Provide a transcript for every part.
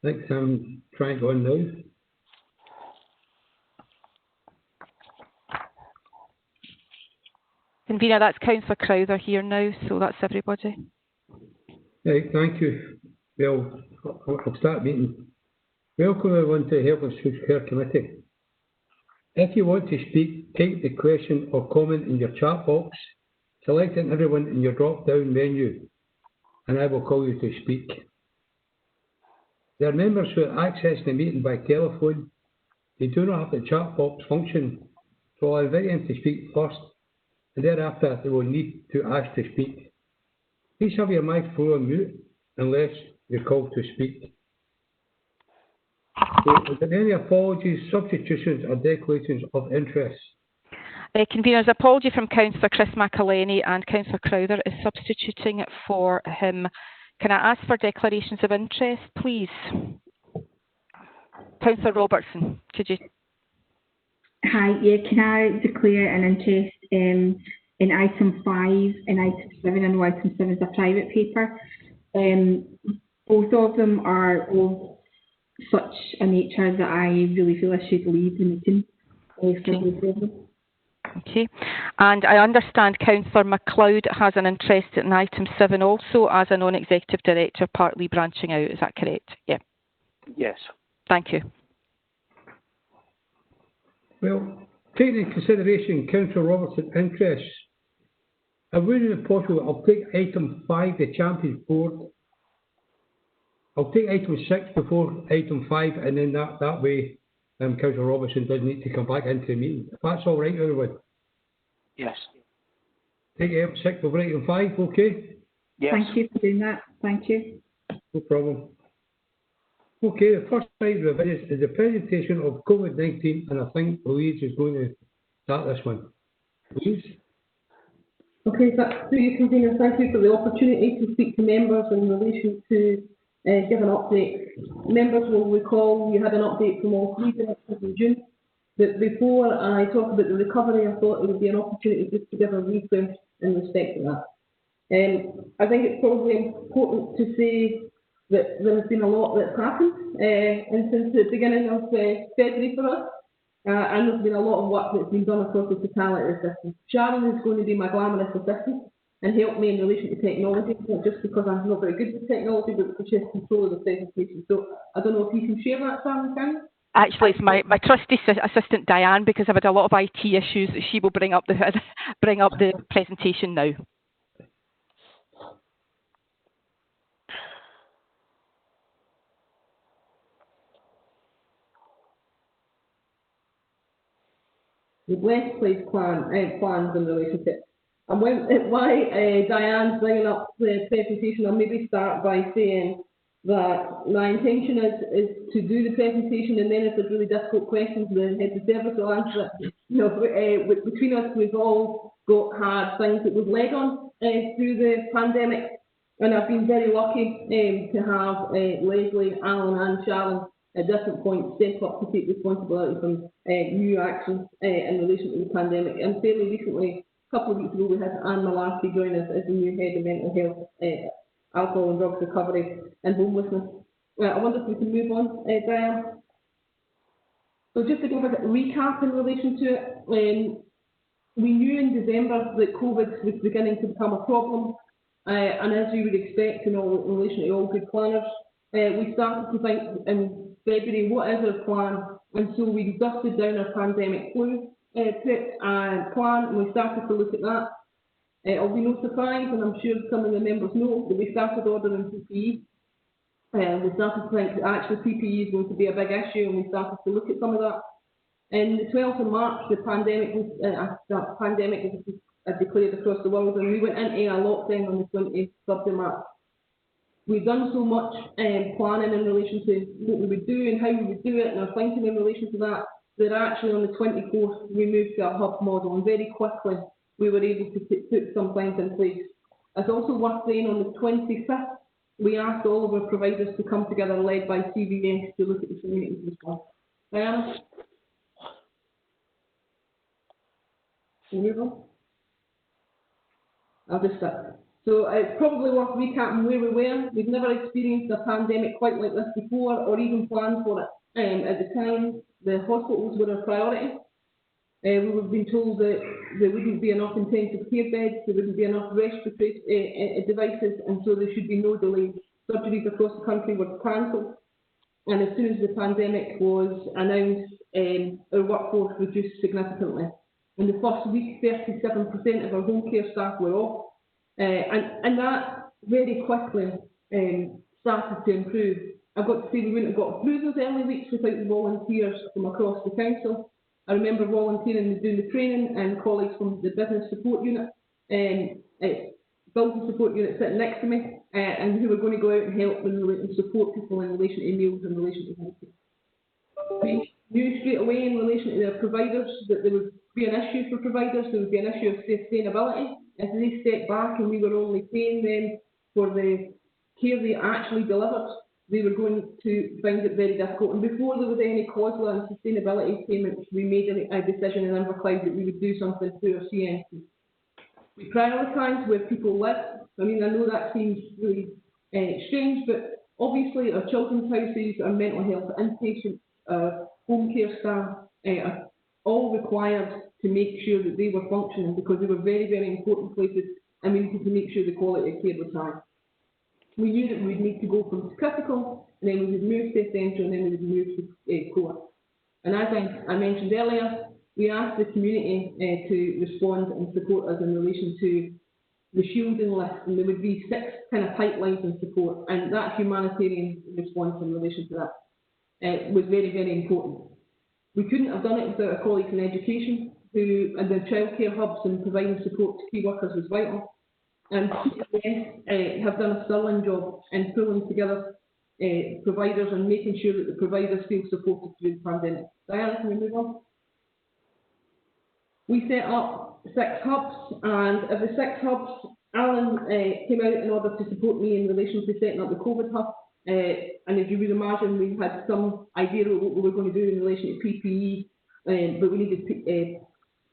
think I'm trying to on now. Convener, that's Councillor Crowther here now, so that's everybody. Right, thank you. Well, I'll start meeting. Welcome everyone to the Health and Social Care Committee. If you want to speak, type the question or comment in your chat box, selecting everyone in your drop-down menu, and I will call you to speak. There are members who access the meeting by telephone. They do not have the chat box function, so I'll invite them to speak first, and thereafter they will need to ask to speak. Please have your microphone on mute unless you're called to speak. So, is there any apologies, substitutions or declarations of interest? Convener's apology from Councillor Chris McElhenney, and Councillor Crowther is substituting for him. Can I ask for declarations of interest, please? Councillor Robertson, could you? Hi, yeah, can I declare an interest in item 5 and item 7? I know item 7 is a private paper. Both of them are of such a nature that I really feel I should leave the meeting for both of them. Okay, and I understand Councillor MacLeod has an interest in item 7 also as a non-executive director, partly branching out. Is that correct? Yeah. Yes. Thank you. Well, taking into consideration Councillor Robertson's interests, I would, if possible, I'll take item 5, the Champions Board. I'll take item 6 before item 5, and then that way Councillor Robertson doesn't need to come back into the meeting. If that's all right, everyone. Yes. Take item 6 before item 5, okay? Yes. Thank you for doing that. Thank you. No problem. Okay, the first item of business is the presentation of COVID-19, and I think Louise is going to start this one. Louise? Okay, so through you, Convener, thank you for the opportunity to speak to members in relation to give an update. Members will recall we had an update from all three directors in June, but before I talk about the recovery, I thought it would be an opportunity just to give a refresh in respect to that. I think it's probably important to say that there has been a lot that's happened and since the beginning of February for us, and there's been a lot of work that's been done across the totality of the system. Sharon is going to be my glamorous assistant and help me in relation to technology, not just because I'm not very good with technology, but because she has control of the presentation. So I don't know if you can share that, Sharon, can you? Actually, it's my trusty assistant Diane, because I've had a lot of IT issues. She will bring up the presentation now. With less place plans in relation to it. And why Diane's bringing up the presentation, I'll maybe start by saying that my intention is to do the presentation, and then if there's really difficult questions, the head of service will answer it. You know, between us, we've all had things that we've led on through the pandemic, and I've been very lucky to have Leslie, Alan and Sharon at different points step up to take responsibility from new actions in relation to the pandemic. And fairly recently, a couple of weeks ago, we had Anne Malarkey join us as the new head of mental health, alcohol and drugs recovery and homelessness. I wonder if we can move on, Diane. So just to give a recap in relation to it, we knew in December that COVID was beginning to become a problem, and as you would expect in relation to all good planners, we started to think in February, what is our plan? And so we dusted down our pandemic flu plan, and we started to look at that. It'll be no surprise, and I'm sure some of the members know, that we started ordering PPE. We started to think that actually PPE is going to be a big issue, and we started to look at some of that. And the 12th of March, the pandemic was declared across the world, and we went into a lockdown on the 23rd of March. We've done so much planning in relation to what we would do and how we would do it, and our thinking in relation to that, that actually on the 24th we moved to a hub model, and very quickly we were able to put some things in place. It's also worth saying on the 25th, we asked all of our providers to come together, led by CVS, to look at the community response. Diana? Move on. I'll just start. So it's probably worth recapping where we were. We've never experienced a pandemic quite like this before, or even planned for it. At the time, the hospitals were a priority. We were being told that there wouldn't be enough intensive care beds, there wouldn't be enough respiratory devices, and so there should be no delays. Surgeries across the country were cancelled, and as soon as the pandemic was announced, our workforce reduced significantly. In the first week, 37% of our home care staff were off, and that very quickly started to improve. I've got to say we wouldn't have got through those early weeks without the volunteers from across the council. I remember volunteering and doing the training, and colleagues from the business support unit, building support unit sitting next to me, and who were going to go out and help and support people in relation to meals, in relation to home care. We knew straight away in relation to their providers that there would be an issue for providers, there would be an issue of sustainability. As they stepped back and we were only paying them for the care they actually delivered, they were going to find it very difficult. And before there was any causal and sustainability payments, we made a decision in Inverclyde that we would do something through our CNC. We prioritised where people live. I mean, I know that seems really strange, but obviously our children's houses, our mental health inpatients, our home care staff are all required to make sure that they were functioning, because they were very, very important places, and we needed to make sure the quality of care was high. We knew that we would need to go from critical, and then we would move to essential, and then we would move to core. And as I mentioned earlier, we asked the community to respond and support us in relation to the shielding list, and there would be 6 kind of pipelines in support, and that humanitarian response in relation to that was very, very important. We couldn't have done it without our colleagues in education, who and the childcare hubs and providing support to key workers was vital. And PCS have done a sterling job in pulling together providers and making sure that the providers feel supported through the pandemic. Diana, can we move on? We set up 6 hubs, and of the 6 hubs, Alan came out in order to support me in relation to setting up the COVID hub. And as you would imagine, we had some idea of what we were going to do in relation to PPE, but we needed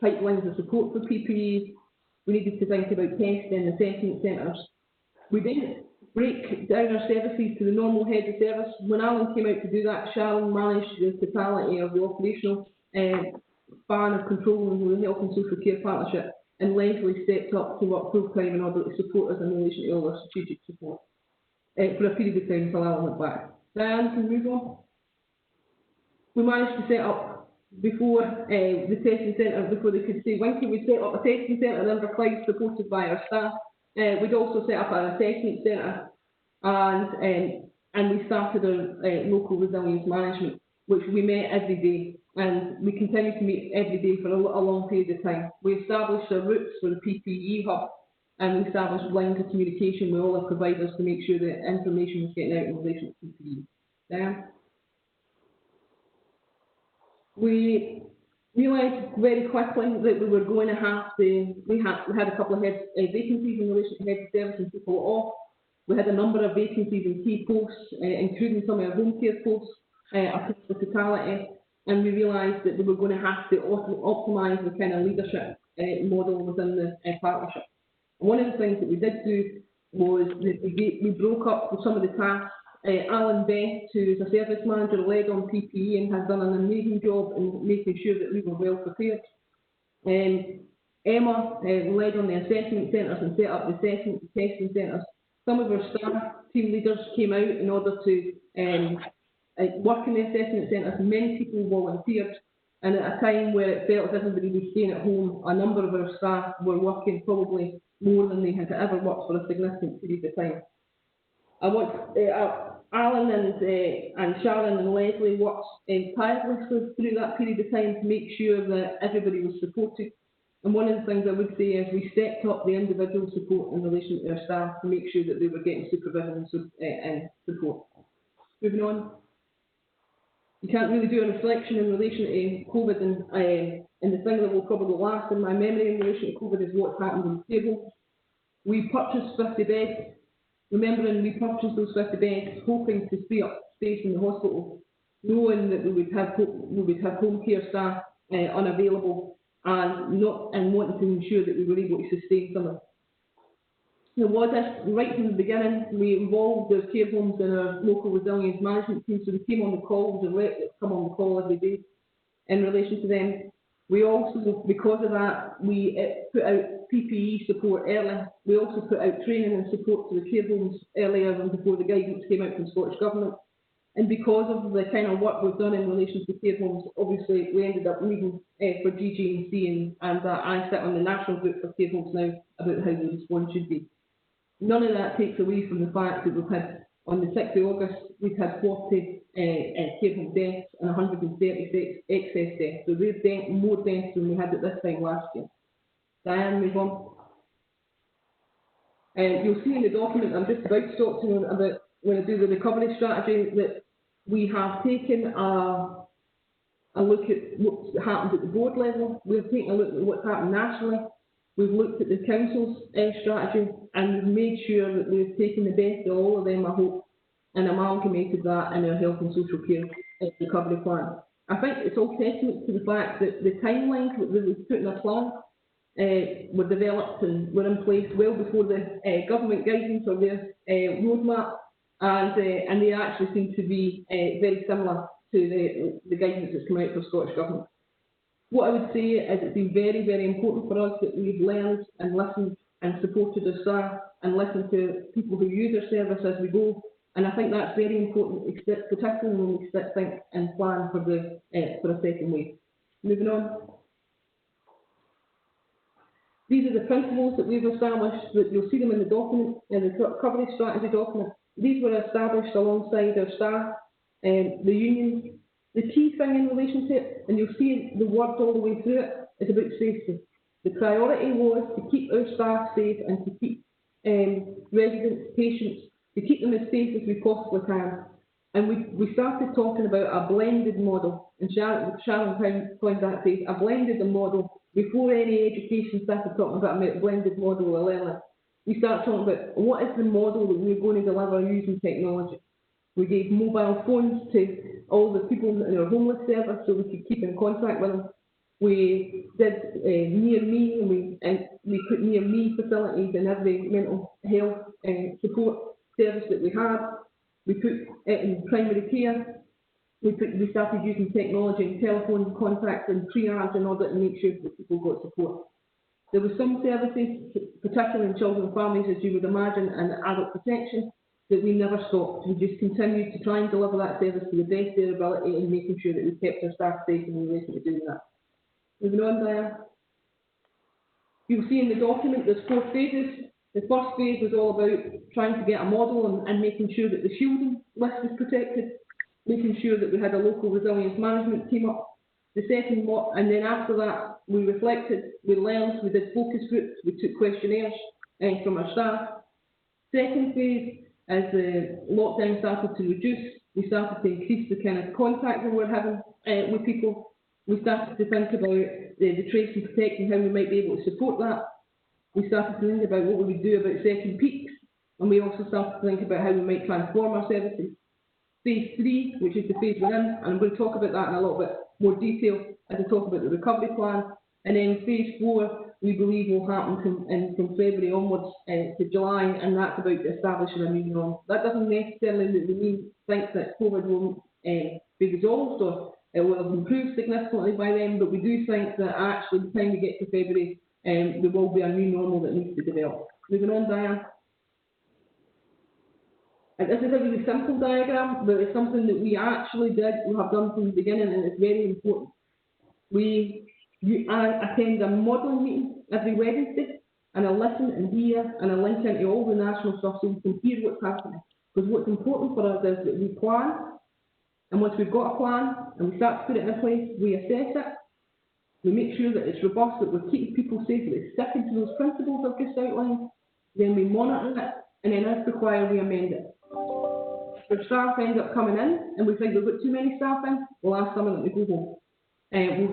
pipelines of support for PPE. We needed to think about testing and assessment centres. We didn't break down our services to the normal head of service. When Alan came out to do that, Sharon managed the totality of the operational span of controlling the Health and Social Care Partnership, and Leslie stepped up to work full-time in order to support us in relation to all our strategic support for a period of time until Alan went back. Diane, can we move on? We managed to set up, before the testing centre, before they could say Winky, we set up a testing centre in Inverclyde supported by our staff. We'd also set up an assessment centre, and we started our local resilience management, which we met every day, and we continue to meet every day for a long period of time. We established our routes for the PPE hub, and we established lines of communication with all our providers to make sure that information was getting out in relation to PPE. Diane? We realised very quickly that we were going to have to, we had a couple of vacancies in relation to head of service and people off. We had a number of vacancies in key posts, including some of our home care posts across the totality, and we realised that we were going to have to optimise the kind of leadership model within the partnership. One of the things that we did do was that we broke up some of the tasks. Alan Best, who is a service manager, led on PPE and has done an amazing job in making sure that we were well prepared. Emma led on the assessment centres and set up the assessment and testing centres. Some of our staff team leaders came out in order to work in the assessment centres. Many people volunteered, and at a time where it felt as everybody was staying at home, a number of our staff were working probably more than they had ever worked for a significant period of time. I want Alan and Sharon and Leslie worked tirelessly through that period of time to make sure that everybody was supported. And one of the things I would say is we stepped up the individual support in relation to our staff to make sure that they were getting supervision and support. Moving on. You can't really do a reflection in relation to COVID, and the thing that will probably last in my memory in relation to COVID is what's happened in the table. We purchased 50 beds. Remembering we purchased those 50 beds, hoping to free up space in the hospital, knowing that we would have home care staff unavailable, and wanting to ensure that we were able to sustain some of There was this, right from the beginning, we involved the care homes in our local resilience management team, so we came on the calls and let them come on the call every day in relation to them. We also, because of that, we put out PPE support early. We also put out training and support to the care homes earlier than before the guidance came out from Scottish Government. And because of the kind of work we've done in relation to care homes, obviously we ended up leading for GG&C, and I sit on the national group for care homes now about how the response should be. None of that takes away from the fact that we've had, on the 6th of August, we've had 40 care home deaths and 136 excess deaths. So we've more deaths than we had at this time last year. Diane, move on. You'll see in the document I'm just about to talk to you about, when I do the recovery strategy, that we have taken a look at what's happened at the board level. We've taken a look at what's happened nationally. We've looked at the council's strategy, and we've made sure that we've taken the best of all of them, I hope, and amalgamated that in our health and social care recovery plan. I think it's all testament to the fact that the timelines that we've put in a plan were developed and were in place well before the government guidance or their roadmap, and they actually seem to be very similar to the guidance that's come out for Scottish Government. What I would say is it's been very, very important for us that we've learned and listened and supported our staff and listened to people who use our service as we go. And I think that's very important, particularly when we think and plan for a second wave. Moving on. These are the principles that we've established, that you'll see them in the document, in the recovery strategy document. These were established alongside our staff, the unions. The key thing in relation to it, and you'll see the word all the way through it, is about safety. The priority was to keep our staff safe and to keep residents, patients, to keep them as safe as we possibly can. And we started talking about a blended model, and Sharon coined that phrase, a blended model, before any education started talking about a blended model or learning. We started talking about what is the model that we're going to deliver using technology. We gave mobile phones to all the people in our homeless service so we could keep in contact with them. We did near me, and we put near me facilities in every mental health support service that we had. We put it in primary care. We started using technology and telephone contacts and triage in order to make sure that people got support. There were some services, particularly in children and families, as you would imagine, and adult protection, that we never stopped. We just continued to try and deliver that service to the best of their ability and making sure that we kept our staff safe in relation to doing that. Moving on, Diane. You'll see in the document there's 4 phases. The first phase was all about trying to get a model and making sure that the shielding list was protected, making sure that we had a local resilience management team up. The second, and then after that, we reflected, we learned, we did focus groups, we took questionnaires from our staff. Second phase, as the lockdown started to reduce, we started to increase the kind of contact that we're having with people. We started to think about the trace and protect and how we might be able to support that. We started to think about what we would do about second peaks, and we also started to think about how we might transform our services. Phase 3, which is the phase we're in, and I'm going to talk about that in a little bit more detail as I talk about the recovery plan. And then phase 4, we believe will happen from February onwards to July, and that's about establishing a new norm. That doesn't necessarily mean think that COVID will be resolved or it will have improved significantly by then, but we do think that actually by the time we get to February, there will be a new normal that needs to develop. Moving on, Diane. And this is a really simple diagram, but it's something that we actually have done from the beginning, and it's very important. I attend a modelling meeting every Wednesday, and I listen and hear, and I link into all the national stuff so we can hear what's happening. Because what's important for us is that we plan, and once we've got a plan, and we start to put it in place, we assess it, we make sure that it's robust, that we're keeping people safe, that it's sticking to those principles I've just outlined, then we monitor it, and then as required, we amend it. If staff end up coming in, and we think we've got too many staff in, we'll ask some of them to go home.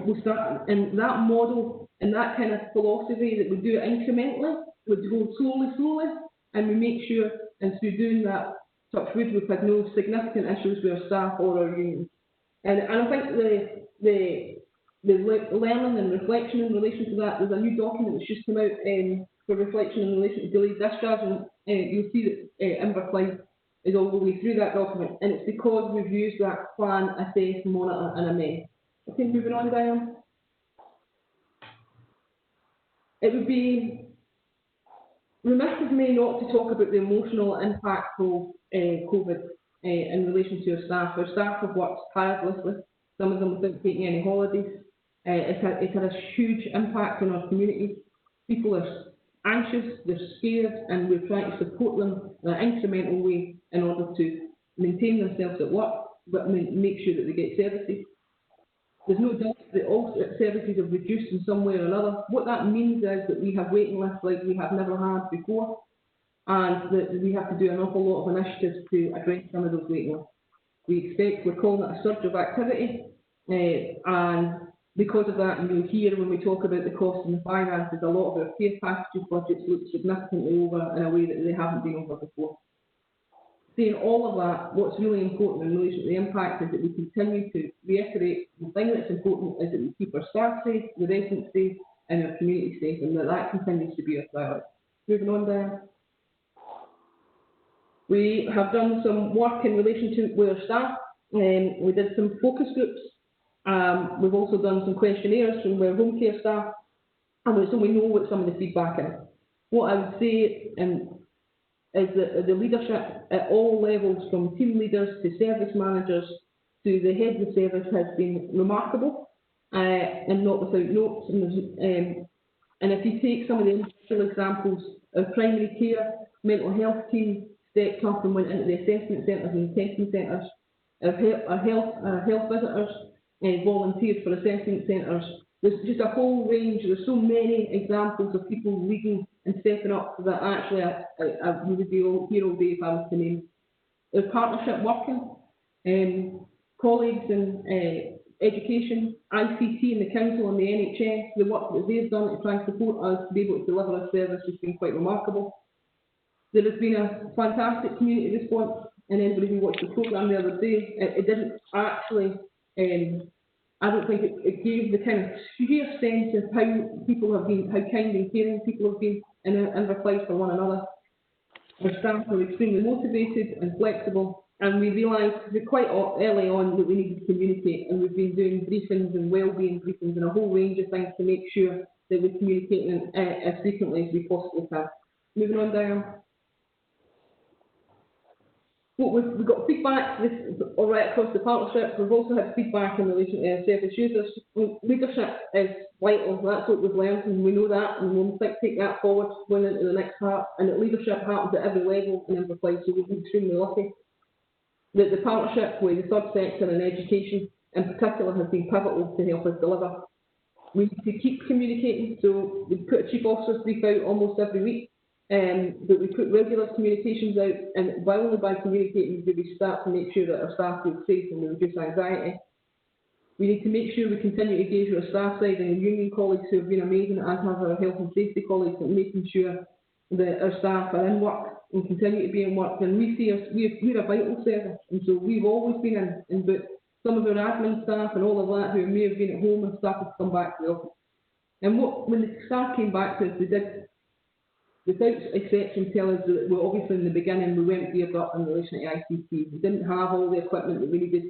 We'll start, and that model and that kind of philosophy that we do it incrementally, we go slowly, and we make sure, and through doing that, touch wood, we've had no significant issues with our staff or our unions. And I think the learning and reflection in relation to that, there's a new document that's just come out for reflection in relation to delayed discharge, and you'll see that Inverclyde is all the way through that document, and it's because we've used that plan, assess, monitor and amend. Okay, moving on, Diane. It would be remiss of me not to talk about the emotional impact of COVID in relation to our staff. Our staff have worked tirelessly, some of them without taking any holidays. It's had a huge impact on our community. People are anxious, they're scared, and we're trying to support them in an incremental way in order to maintain themselves at work, but make sure that they get services. There's no doubt that all services have reduced in some way or another. What that means is that we have waiting lists like we have never had before, and that we have to do an awful lot of initiatives to address some of those waiting lists. We're calling it a surge of activity, and because of that, and you'll hear when we talk about the cost and the finances, a lot of our care packages budgets look significantly over in a way that they haven't been over before. Saying all of that, what's really important in relation to the impact is that we continue to reiterate the thing that's important is that we keep our staff safe, the residents safe, and our community safe, and that continues to be our priority. Moving on, Diane. We have done some work in relation to with our staff. We did some focus groups. We've also done some questionnaires from our home care staff, and so we know what some of the feedback is. What I would say is that the leadership at all levels, from team leaders to service managers to the heads of service, has been remarkable and not without notes. And if you take some of the individual examples, our primary care, mental health team stepped up and went into the assessment centres and the testing centres. Our health visitors volunteered for assessment centres. There's just a whole range. There's so many examples of people leading and stepping up that actually I would be here all day if I was to name. Our partnership working, colleagues in education, ICT and the council and the NHS, the work that they've done to try and support us to be able to deliver our service has been quite remarkable. There has been a fantastic community response, and anybody who watched the programme the other day, it didn't actually, I don't think it gave the kind of sheer sense of how people have been, how kind and caring people have been in Inverclyde for one another. Our staff were extremely motivated and flexible, and we realised quite early on that we needed to communicate, and we've been doing briefings and wellbeing briefings and a whole range of things to make sure that we're communicating as frequently as we possibly can. Moving on, Diane. Well, we've got feedback all right across the partnership. We've also had feedback in relation to service users. Leadership is vital. That's what we've learned, and we know that, and we'll take that forward going into the next part. And that leadership happens at every level in Inverclyde, so we've been extremely lucky. That the partnership with the third sector and education in particular has been pivotal to help us deliver. We need to keep communicating, so we put a chief officer's brief out almost every week. But we put regular communications out, and only by communicating do we start to make sure that our staff feel safe and we reduce anxiety. We need to make sure we continue to engage with our staff side and our union colleagues who have been amazing, as have our health and safety colleagues, and making sure that our staff are in work and continue to be in work. And we see we're a vital service, and so we've always been in, but some of our admin staff and all of that who may have been at home and started to come back to the office. And when the staff came back to us, they did, without exception, tell us that we're obviously in the beginning we went geared up in relation to ICT. We didn't have all the equipment that we needed,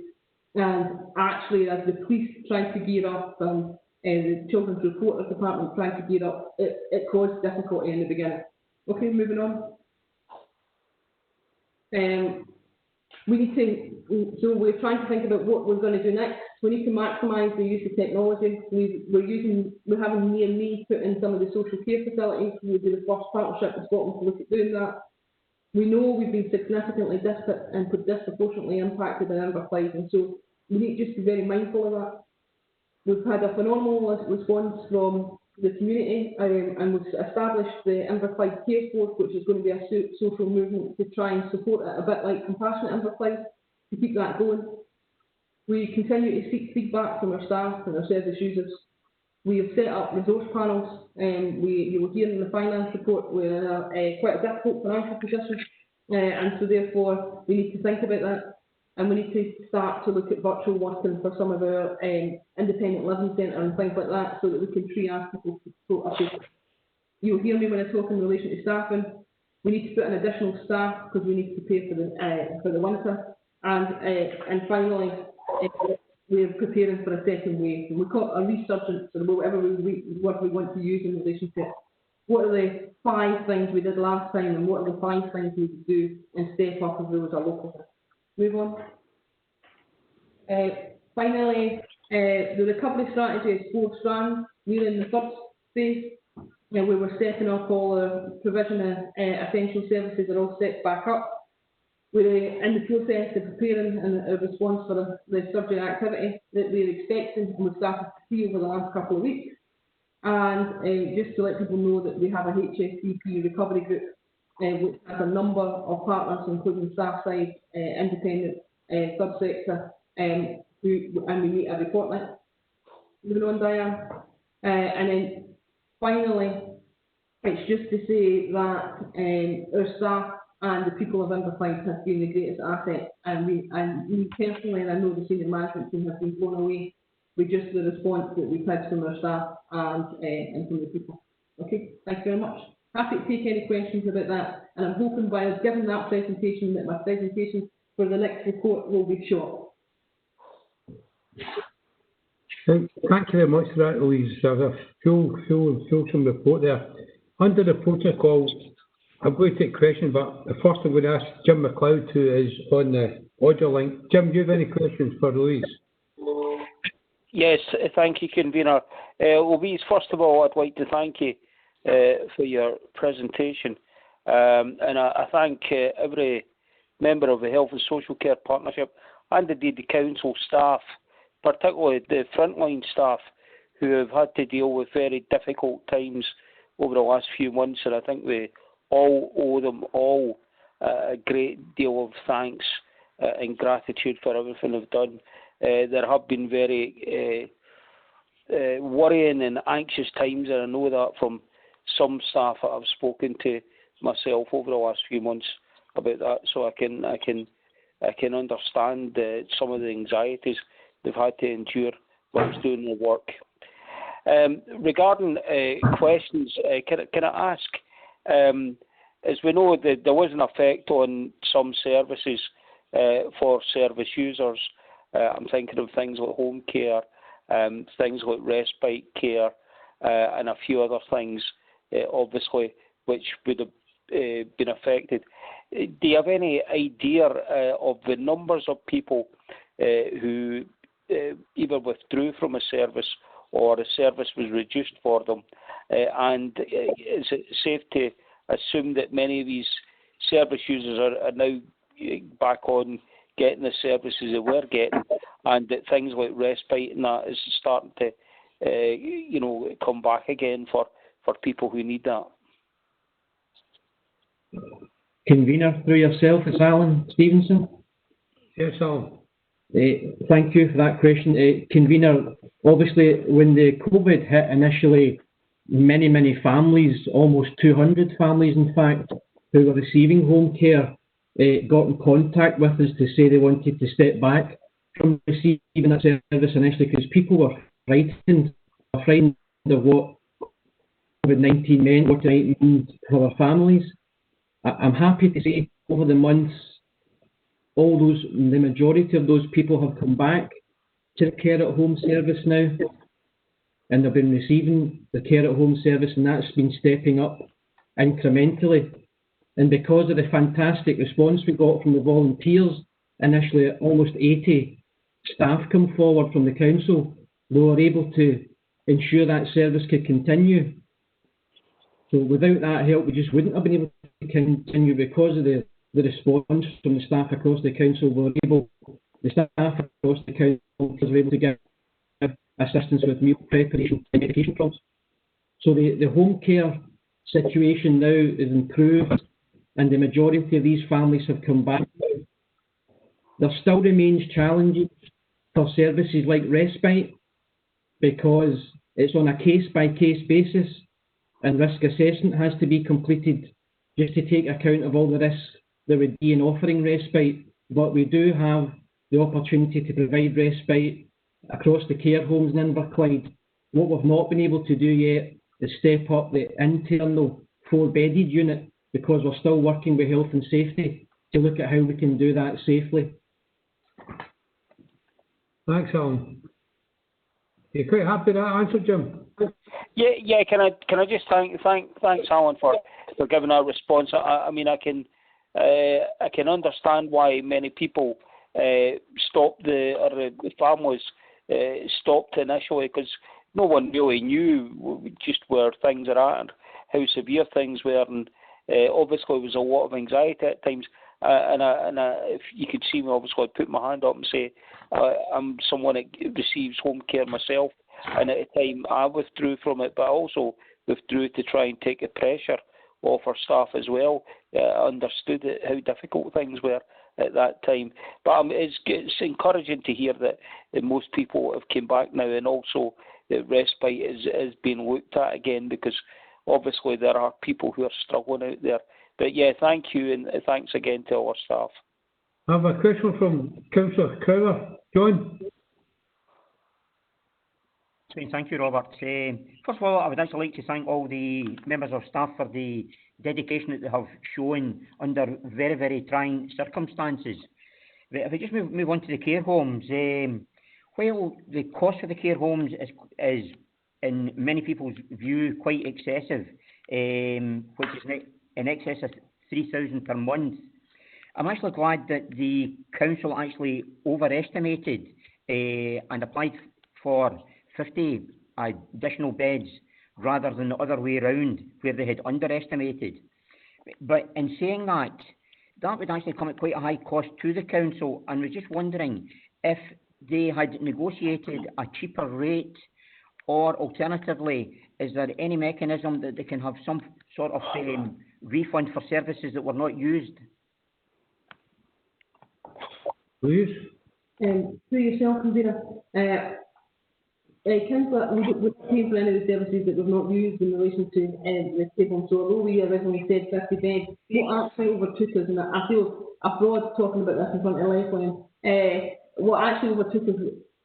and actually as the police tried to gear up and the Children's Reporter Department tried to gear up, it caused difficulty in the beginning. Okay, moving on. So we're trying to think about what we're going to do next. We need to maximise the use of technology. We're having near me put in some of the social care facilities. We'll be the first partnership in Scotland to look at doing that. We know we've been significantly disproportionately impacted in Inverclyde, and so we need just to be very mindful of that. We've had a phenomenal response from the community, and we've established the Inverclyde Care Force, which is going to be a social movement to try and support it, a bit like Compassionate Inverclyde, to keep that going. We continue to seek feedback from our staff and our service users. We have set up resource panels, and you will hear in the finance report we're quite a difficult financial position, and so therefore we need to think about that. And we need to start to look at virtual working for some of our independent living centre and things like that, so that we can triage people to support. you'll hear me when I talk in relation to staffing. We need to put in additional staff because we need to pay for the winter. And finally, we're preparing for a second wave. We call it a resurgence, or whatever word we want to use in relation to what are the 5 things we did last time and what are the 5 things we would do and step up if there was a local. Move on. Finally, the recovery strategy is 4 strands. We're in the first phase, where we're setting up all the provision of essential services are all set back up. We're in the process of preparing a response for the surgery activity that we're expecting and we've started to see over the last couple of weeks. And just to let people know that we have a HSCP recovery group which has a number of partners, including staff side, independent, subsector, and we meet every fortnight. Moving on, Diane. And then finally, it's just to say that our staff and the people of Inverclyde have been the greatest asset, and me personally, and I know the senior management team have been blown away with just the response that we've had from our staff and from the people. Okay, thank you very much. Happy to take any questions about that, and I'm hoping by giving that presentation that my presentation for the next report will be short. Thank you very much for that, Louise. There's a fulsome report there. Under the protocol, I'm going to take questions, but first I'm going to ask Jim McLeod, who is on the audio link. Jim, do you have any questions for Louise? Yes, thank you, Convener. Louise, first of all, I'd like to thank you for your presentation. And I thank every member of the Health and Social Care Partnership and indeed the Council staff, particularly the frontline staff, who have had to deal with very difficult times over the last few months, and I think we all owe them all a great deal of thanks and gratitude for everything they've done. There have been very worrying and anxious times, and I know that from some staff that I've spoken to myself over the last few months about that, so I can understand some of the anxieties they've had to endure whilst doing their work. Regarding questions, can I ask, as we know that there was an effect on some services for service users, I'm thinking of things like home care, things like respite care, and a few other things, obviously, which would have been affected. Do you have any idea of the numbers of people who either withdrew from a service or a service was reduced for them? And is it safe to assume that many of these service users are now back on getting the services they were getting, and that things like respite and that is starting to come back again for people who need that? Convener, through yourself, it's Alan Stevenson. Yes, Alan. Thank you for that question. Convener, obviously when the COVID hit initially, many families, almost 200 families in fact, who were receiving home care, got in contact with us to say they wanted to step back from receiving that service initially because people were frightened of what COVID-19 meant, what it meant for their families. I'm happy to say over the months, the majority of those people have come back to the care at home service now, and they've been receiving the care at home service, and that's been stepping up incrementally. And because of the fantastic response we got from the volunteers, initially almost 80 staff come forward from the council, we were able to ensure that service could continue. So without that help, we just wouldn't have been able to continue because of the response from the staff across the council. The staff across the council were able to give assistance with meal preparation and medication problems. So the home care situation now is improved, and the majority of these families have come back. There still remains challenges for services like respite because it's on a case-by-case basis, and risk assessment has to be completed just to take account of all the risks there would be in offering respite. But we do have the opportunity to provide respite across the care homes in Inverclyde. What we've not been able to do yet step up the internal 4-bedded unit, because we're still working with health and safety to look at how we can do that safely. Thanks, Alan. You quite happy with that answer, Jim? Yeah. Can I just thanks Alan for giving our response. I mean, I can understand why many people stopped the families stopped initially, because no one really knew just where things are at and how severe things were, and obviously there was a lot of anxiety at times. If you could see me, obviously I'd put my hand up and say I'm someone that receives home care myself, and at the time I withdrew from it, but I also withdrew to try and take the pressure off our staff as well. I understood how difficult things were at that time, but it's encouraging to hear that most people have come back now, and also that respite is being looked at again, because obviously there are people who are struggling out there. But yeah, thank you, and thanks again to all our staff. I have a question from Councillor Crowther. John? Thank you, Robert. First of all, I would actually like to thank all the members of staff for the dedication that they have shown under very, very trying circumstances. If I just move on to the care homes, while the cost of the care homes is in many people's view quite excessive, which is in excess of £3,000 per month, I'm actually glad that the council actually overestimated and applied for 50 additional beds rather than the other way around, where they had underestimated. But in saying that, that would actually come at quite a high cost to the council, and we're just wondering if they had negotiated a cheaper rate, or alternatively, is there any mechanism that they can have some sort of refund for services that were not used? Please. To yourself, Convener. Councillor, we're paying for any of the services that we've not used in relation to the table. So although we originally said 50 beds, what actually overtook us, and I feel abroad talking about this in front of Lifeline, what actually overtook us,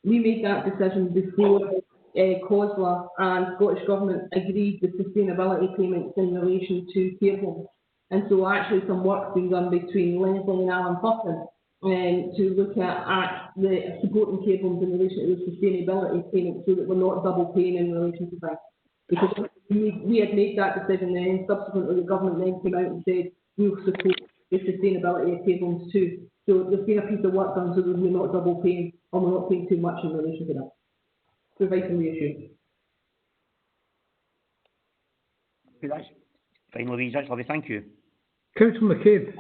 we made that decision before COSLA and Scottish Government agreed the sustainability payments in relation to care homes. And so actually some work's been done between Leslie and Alan Hutton to look at the supporting care homes in relation to the sustainability payments, so that we're not double paying in relation to that. Because we had made that decision, then subsequently the government then came out and said we'll support the sustainability of care homes too. So there's been a piece of work done so that we're not double paying, and we're not paying too much in relation to that. Providing reassurance. That's fine, Louise. That's lovely. Thank you. Councillor McCabe.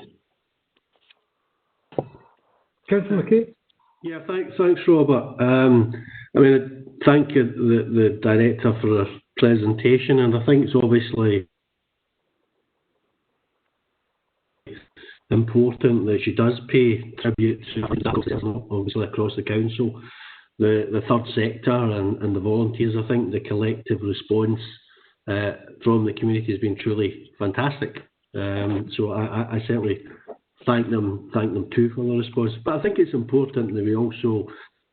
Councillor McCabe? Yeah, thanks, Robert. I mean, thank you, the Director, for the presentation, and I think it's obviously important that she does pay tribute to, obviously, across the council, the third sector and the volunteers. I think the collective response from the community has been truly fantastic. So I certainly thank them too for the response. But I think it's important that we also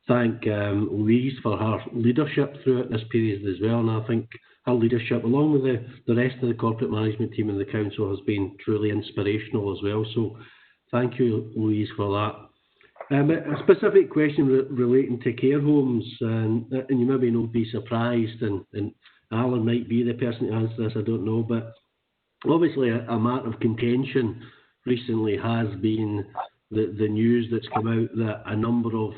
thank Louise for her leadership throughout this period as well. And I think her leadership, along with the rest of the corporate management team in the council, has been truly inspirational as well. So thank you, Louise, for that. A specific question relating to care homes, and you maybe not be surprised, and Alan might be the person to answer this, I don't know, but obviously a matter of contention recently has been the news that's come out that a number of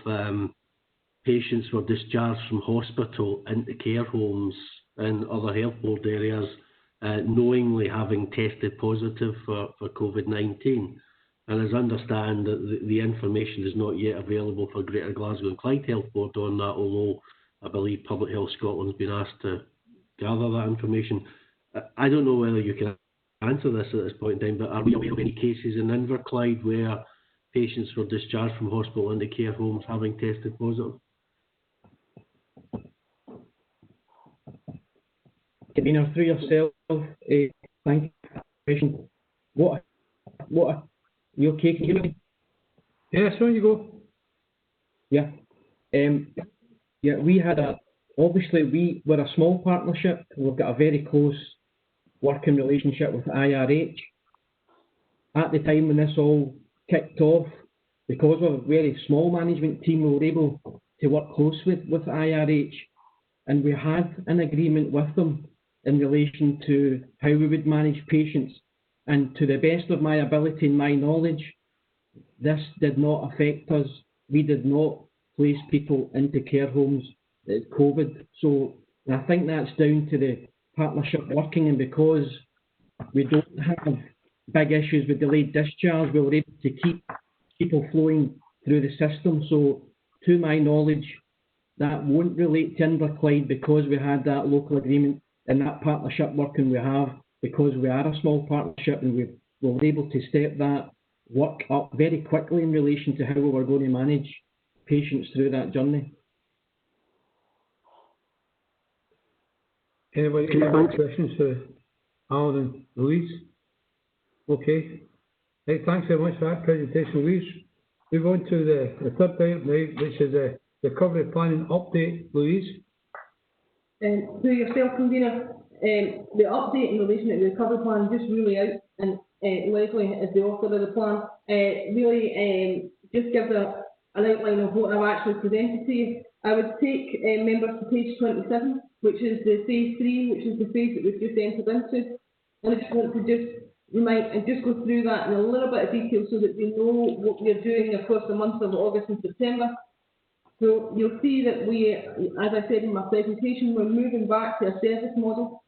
patients were discharged from hospital into care homes and other health board areas, knowingly having tested positive for COVID-19. And as I understand, the information is not yet available for Greater Glasgow and Clyde Health Board on that, although I believe Public Health Scotland has been asked to gather that information. I don't know whether you can answer this at this point in time, but are we aware of any cases in Inverclyde where patients were discharged from hospital into care homes having tested positive? Convener, through yourself, thank you. What you okay? Can you hear me? Yes, on you go. Yeah. Yeah, we had a obviously we're a small partnership. We've got a very close working relationship with IRH. At the time when this all kicked off, because we're a very small management team, we were able to work closely with IRH, and we had an agreement with them in relation to how we would manage patients. And to the best of my ability and my knowledge, this did not affect us. We did not place people into care homes at COVID. So I think that's down to the partnership working, and because we don't have big issues with delayed discharge, we were able to keep people flowing through the system. So to my knowledge, that won't relate to Inverclyde because we had that local agreement and that partnership working we have, because we are a small partnership, and we were able to step that work up very quickly in relation to how we were going to manage patients through that journey. Anybody have any questions for Alan and Louise? Okay. Hey, thanks very much for that presentation, Louise. Move on to the third item, which is the recovery planning update, Louise. To yourself, Convener, the update in relation to the recovery plan just really out, and Leslie is the author of the plan, really just gives an outline of what I've actually presented to you. I would take members to page 27, which is the phase 3, which is the phase that we've just entered into. And I just want to just remind and just go through that in a little bit of detail so that we know what we're doing across the months of August and September. So you'll see that we, as I said in my presentation, we're moving back to a service model.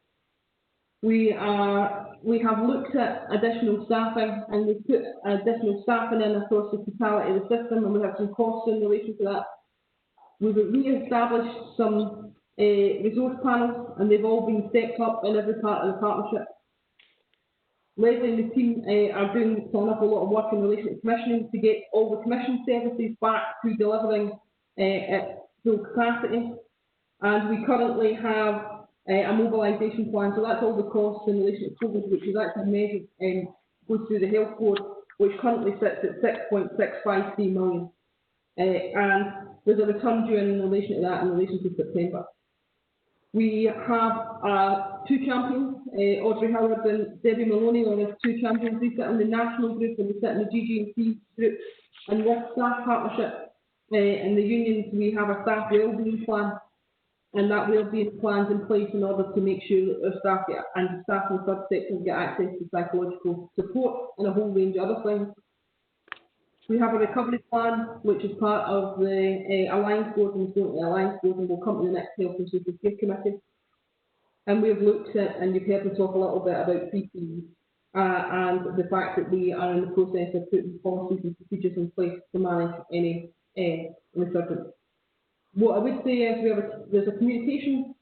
We have looked at additional staffing, and we've put additional staffing in across the totality of the system, and we have some costs in relation to that. We've re-established some resource panels, and they've all been stepped up in every part of the partnership. Leslie and the team are doing an awful lot of work in relation to commissioning to get all the commission services back to delivering at full capacity. And we currently have a mobilisation plan, so that's all the costs in relation to COVID, which is actually measured and goes through the health board, which currently sits at 6.653 million. And there's a return due in relation to that in relation to September. We have two champions, Audrey Howard and Debbie Maloney, are the two champions. They sit in the national group and they sit in the GG&C group. And with staff partnership and the unions, we have a staff wellbeing plan, and that wellbeing plan's in place in order to make sure that our staff and staff in the third sector get access to psychological support and a whole range of other things. We have a recovery plan, which is part of the Alliance Board, and the Alliance Board, and will come to the next Health and Social Care Committee. And we've looked at, and you've heard me talk a little bit about PPE and the fact that we are in the process of putting policies and procedures in place to manage any resurgence. What I would say is there's a communication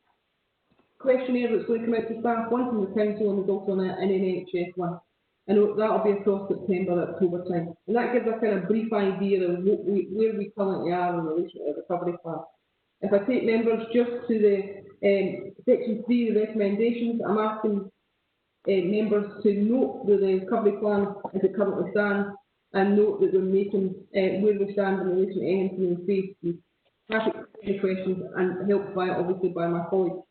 questionnaire that's going to come out to staff, one from the council and there's also an NHS one. And that'll be across September, October time. And that gives a kind of brief idea of where we currently are in relation to the recovery plan. If I take members just to the section 3, the recommendations, I'm asking members to note the recovery plan as it currently stands, and note that we're making where we stand in relation to anything in phase 3. Happy to take any questions, and helped by, obviously, by my colleagues.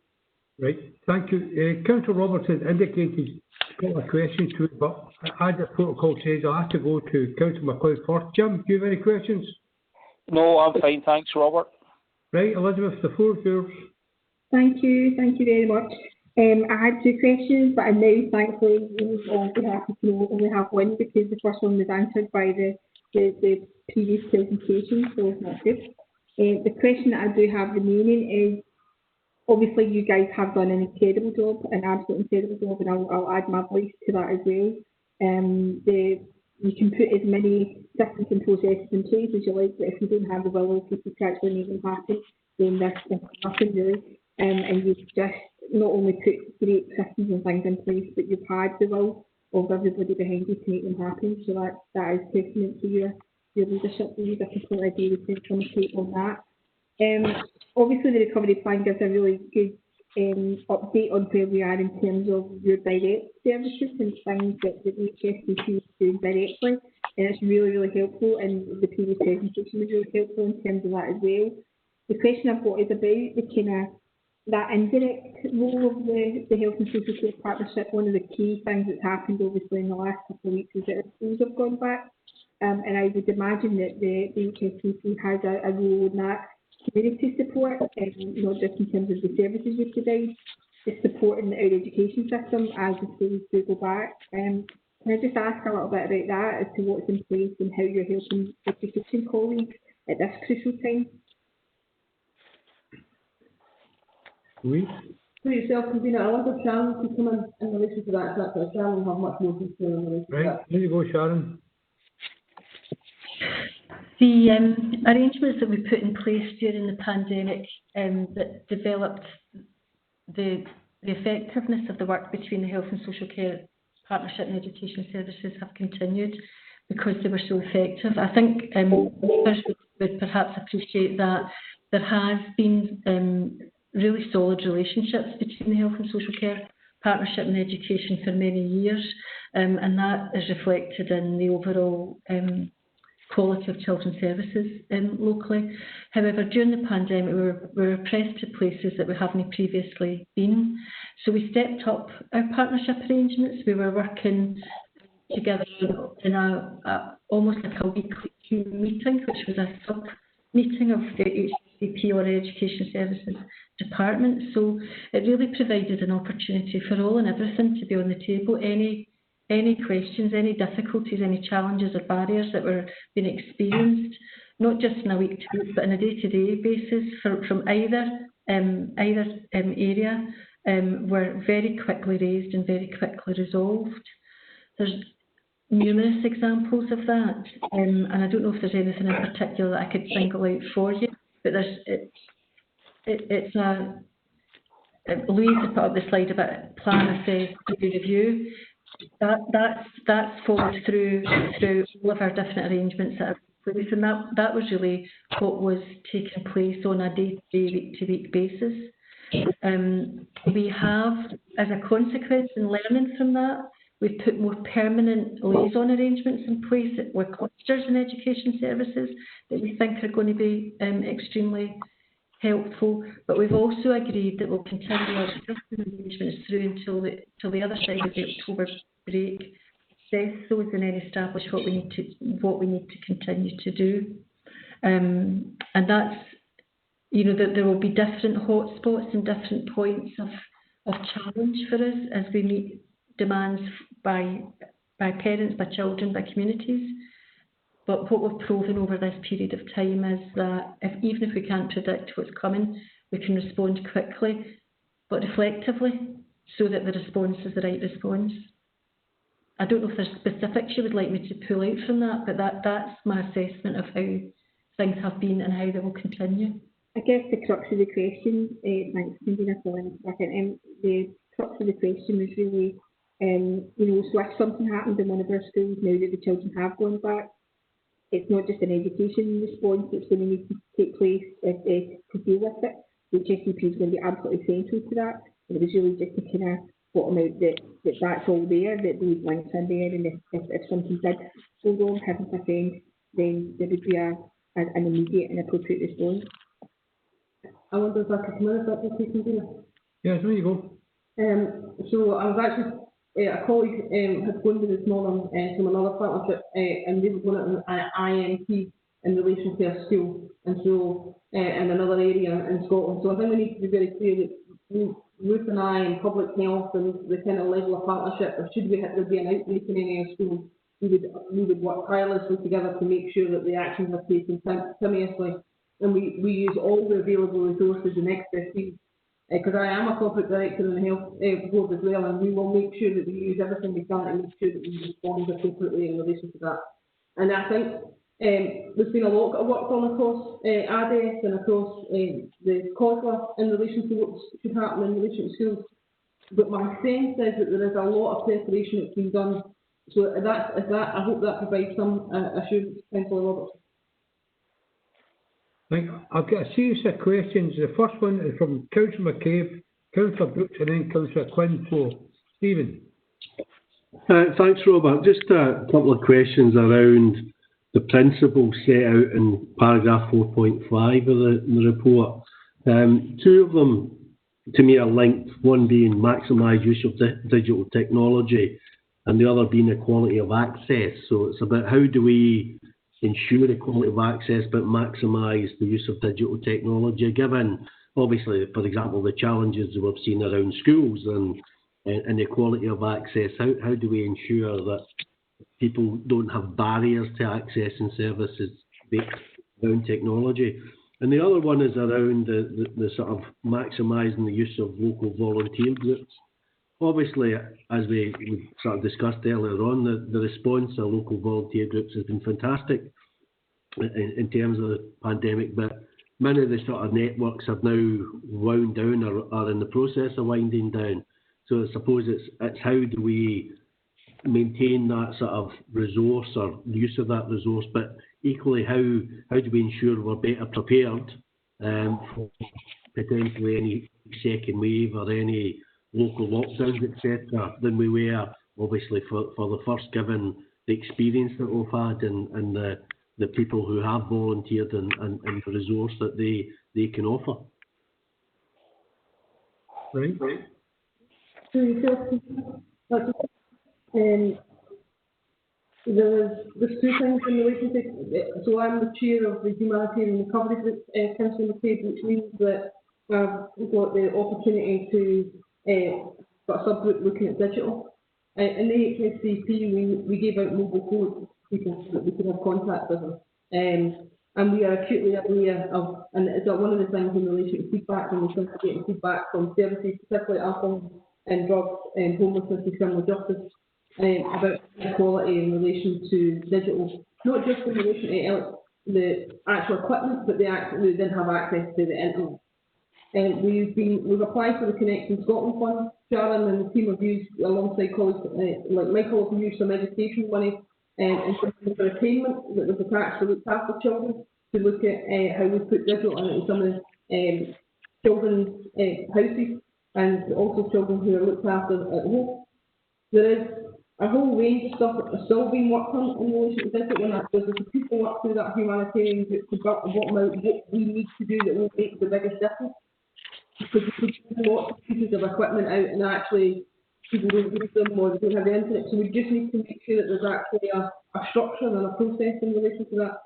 Right, thank you. Councillor Robertson indicated he's got a question to it, but as the protocol says, I'll have to go to Councillor MacLeod first. Jim, do you have any questions? No, I'm fine, thanks, Robert. Right, Elizabeth, the floor is yours. Thank you very much. I had two questions, but I now thankfully will be happy to know only have one, because the first one was answered by the previous presentation, so it's not good. The question that I do have remaining is, obviously you guys have done an incredible job, an absolute incredible job, and I'll add my voice to that as well. You can put as many systems and processes in place as you like, but if you don't have the will of people to actually make them happen, then there's nothing really. And you've just not only put great systems and things in place, but you've had the will of everybody behind you to make them happen. So that is testament to your leadership. I completely agree with you on that. Obviously, the recovery plan gives a really good update on where we are in terms of your direct services and things that the HSBC is doing directly, and it's really, really helpful, and the previous presentation was really helpful in terms of that as well. The question I've got is about the kind of that indirect role of the Health and Social Care Partnership. One of the key things that's happened obviously in the last couple of weeks is that schools have gone back, and I would imagine that the HSCP has a role in that community support, not just in terms of the services we provide, it's supporting our education system as the schools do go back. Can I just ask a little bit about that as to what's in place and how you're helping education colleagues at this crucial time? Oui. For yourself, Christina, I wonder if Sharon could come in relation to that. That's Sharon will have much more detail in relation to that. Right, there you go, Sharon. The arrangements that we put in place during the pandemic that developed the effectiveness of the work between the Health and Social Care Partnership and Education Services have continued because they were so effective. I think members would perhaps appreciate that there has been really solid relationships between the Health and Social Care Partnership and Education for many years, and that is reflected in the overall quality of children's services locally. However, during the pandemic, we were pressed to places that we haven't previously been. So we stepped up our partnership arrangements. We were working together in almost like a weekly meeting, which was a sub-meeting of the HCP or Education Services Department. So it really provided an opportunity for all and everything to be on the table. Any questions, any difficulties, any challenges or barriers that were being experienced, not just in a week-to-week, but on a day-to-day basis from either area, were very quickly raised and very quickly resolved. There's numerous examples of that, and I don't know if there's anything in particular that I could single out for you, but Louise has put up the slide about plan, assess, review. That's followed through all of our different arrangements that are in place, and that was really what was taking place on a day-to-day, week-to-week basis. We have, as a consequence and learning from that, we've put more permanent liaison arrangements in place with clusters in education services that we think are going to be extremely helpful. But we've also agreed that we'll continue our existing arrangements through until the other side of the October break, assess those and then establish what we need to continue to do. And that's, that there will be different hotspots and different points of challenge for us as we meet demands by parents, by children, by communities. But what we've proven over this period of time is that even if we can't predict what's coming, we can respond quickly, but reflectively, so that the response is the right response. I don't know if there's specifics you would like me to pull out from that, but that's my assessment of how things have been and how they will continue. I guess the crux of the question, thanks, Christina, for a second. The crux of the question was really, so if something happened in one of our schools now that the children have gone back, it's not just an education response that's going to need to take place to deal with it. The HSCP is going to be absolutely central to that. And it was really just to kind of bottom out that's all there, that those links are there, and if something did go wrong, heaven forbid, then there would be an immediate and appropriate response. I wonder if I could come in if that's okay, Christina. Yeah, there you go. So I was actually, a colleague had phoned me this morning from another partnership, and they were going to an IMP in relation to a school, and so in another area in Scotland. So I think we need to be very clear that Ruth and I and public health and the kind of level of partnership, or should there be an outbreak in any of our schools, we would work tirelessly together to make sure that the actions are taken simultaneously, and we use all the available resources and expertise. Because I am a corporate director in the health board as well, and we will make sure that we use everything we can to make sure that we respond appropriately in relation to that. And I think there's been a lot of work done across ADES and across the COSLA in relation to what should happen in relation to schools. But my sense is that there is a lot of preparation that's been done. So I hope that provides some assurance, Councillor Roberts. I've got a series of questions. The first one is from Councillor McCabe, Councillor Brooks, and then Councillor Quinn. So, Stephen. Thanks, Robert. Just a couple of questions around the principles set out in paragraph 4.5 of the report. Two of them to me are linked, one being maximise use of digital technology and the other being equality of access. So it's about how do we ensure equality of access but maximise the use of digital technology, given obviously, for example, the challenges we've seen around schools and equality of access. How do we ensure that people don't have barriers to accessing services based around technology? And the other one is around the sort of maximising the use of local volunteer groups. Obviously, as we sort of discussed earlier on, the response of local volunteer groups has been fantastic in terms of the pandemic, but many of the sort of networks have now wound down or are in the process of winding down. So I suppose it's how do we maintain that sort of resource or use of that resource, but equally how do we ensure we're better prepared for potentially any second wave or any local lockdowns, etc., than we were obviously for the first, given the experience that we've had and the people who have volunteered and the resource that they can offer. Right. There's two things in relation to, so I'm the chair of the Humanitarian Recovery Group Council of Trade, which means that we've got the opportunity to got a subgroup looking at digital. In the HSCP, we gave out mobile phones to people so that we could have contact with them. And we are acutely aware of, and it's one of the things in relation to feedback, when we start getting feedback from services, particularly alcohol and drugs and homelessness and criminal justice, about inequality in relation to digital, not just in relation to the actual equipment, but they then have access to the internet. We've applied for the Connecting Scotland Fund. Sharon and the team have used, alongside colleagues like Michael, have used some education money and something for attainment that was attached to look after children, to look at how we put digital into some of the children's houses, and also children who are looked after at home. There is a whole range of stuff that is still being worked on in relation to digital, and there's people work through that humanitarian group to bottom out what we need to do that will make the biggest difference. Because we could put lots of pieces of equipment out and actually people don't use them or they don't have the internet, so we just need to make sure that there's actually a structure and a process in relation to that.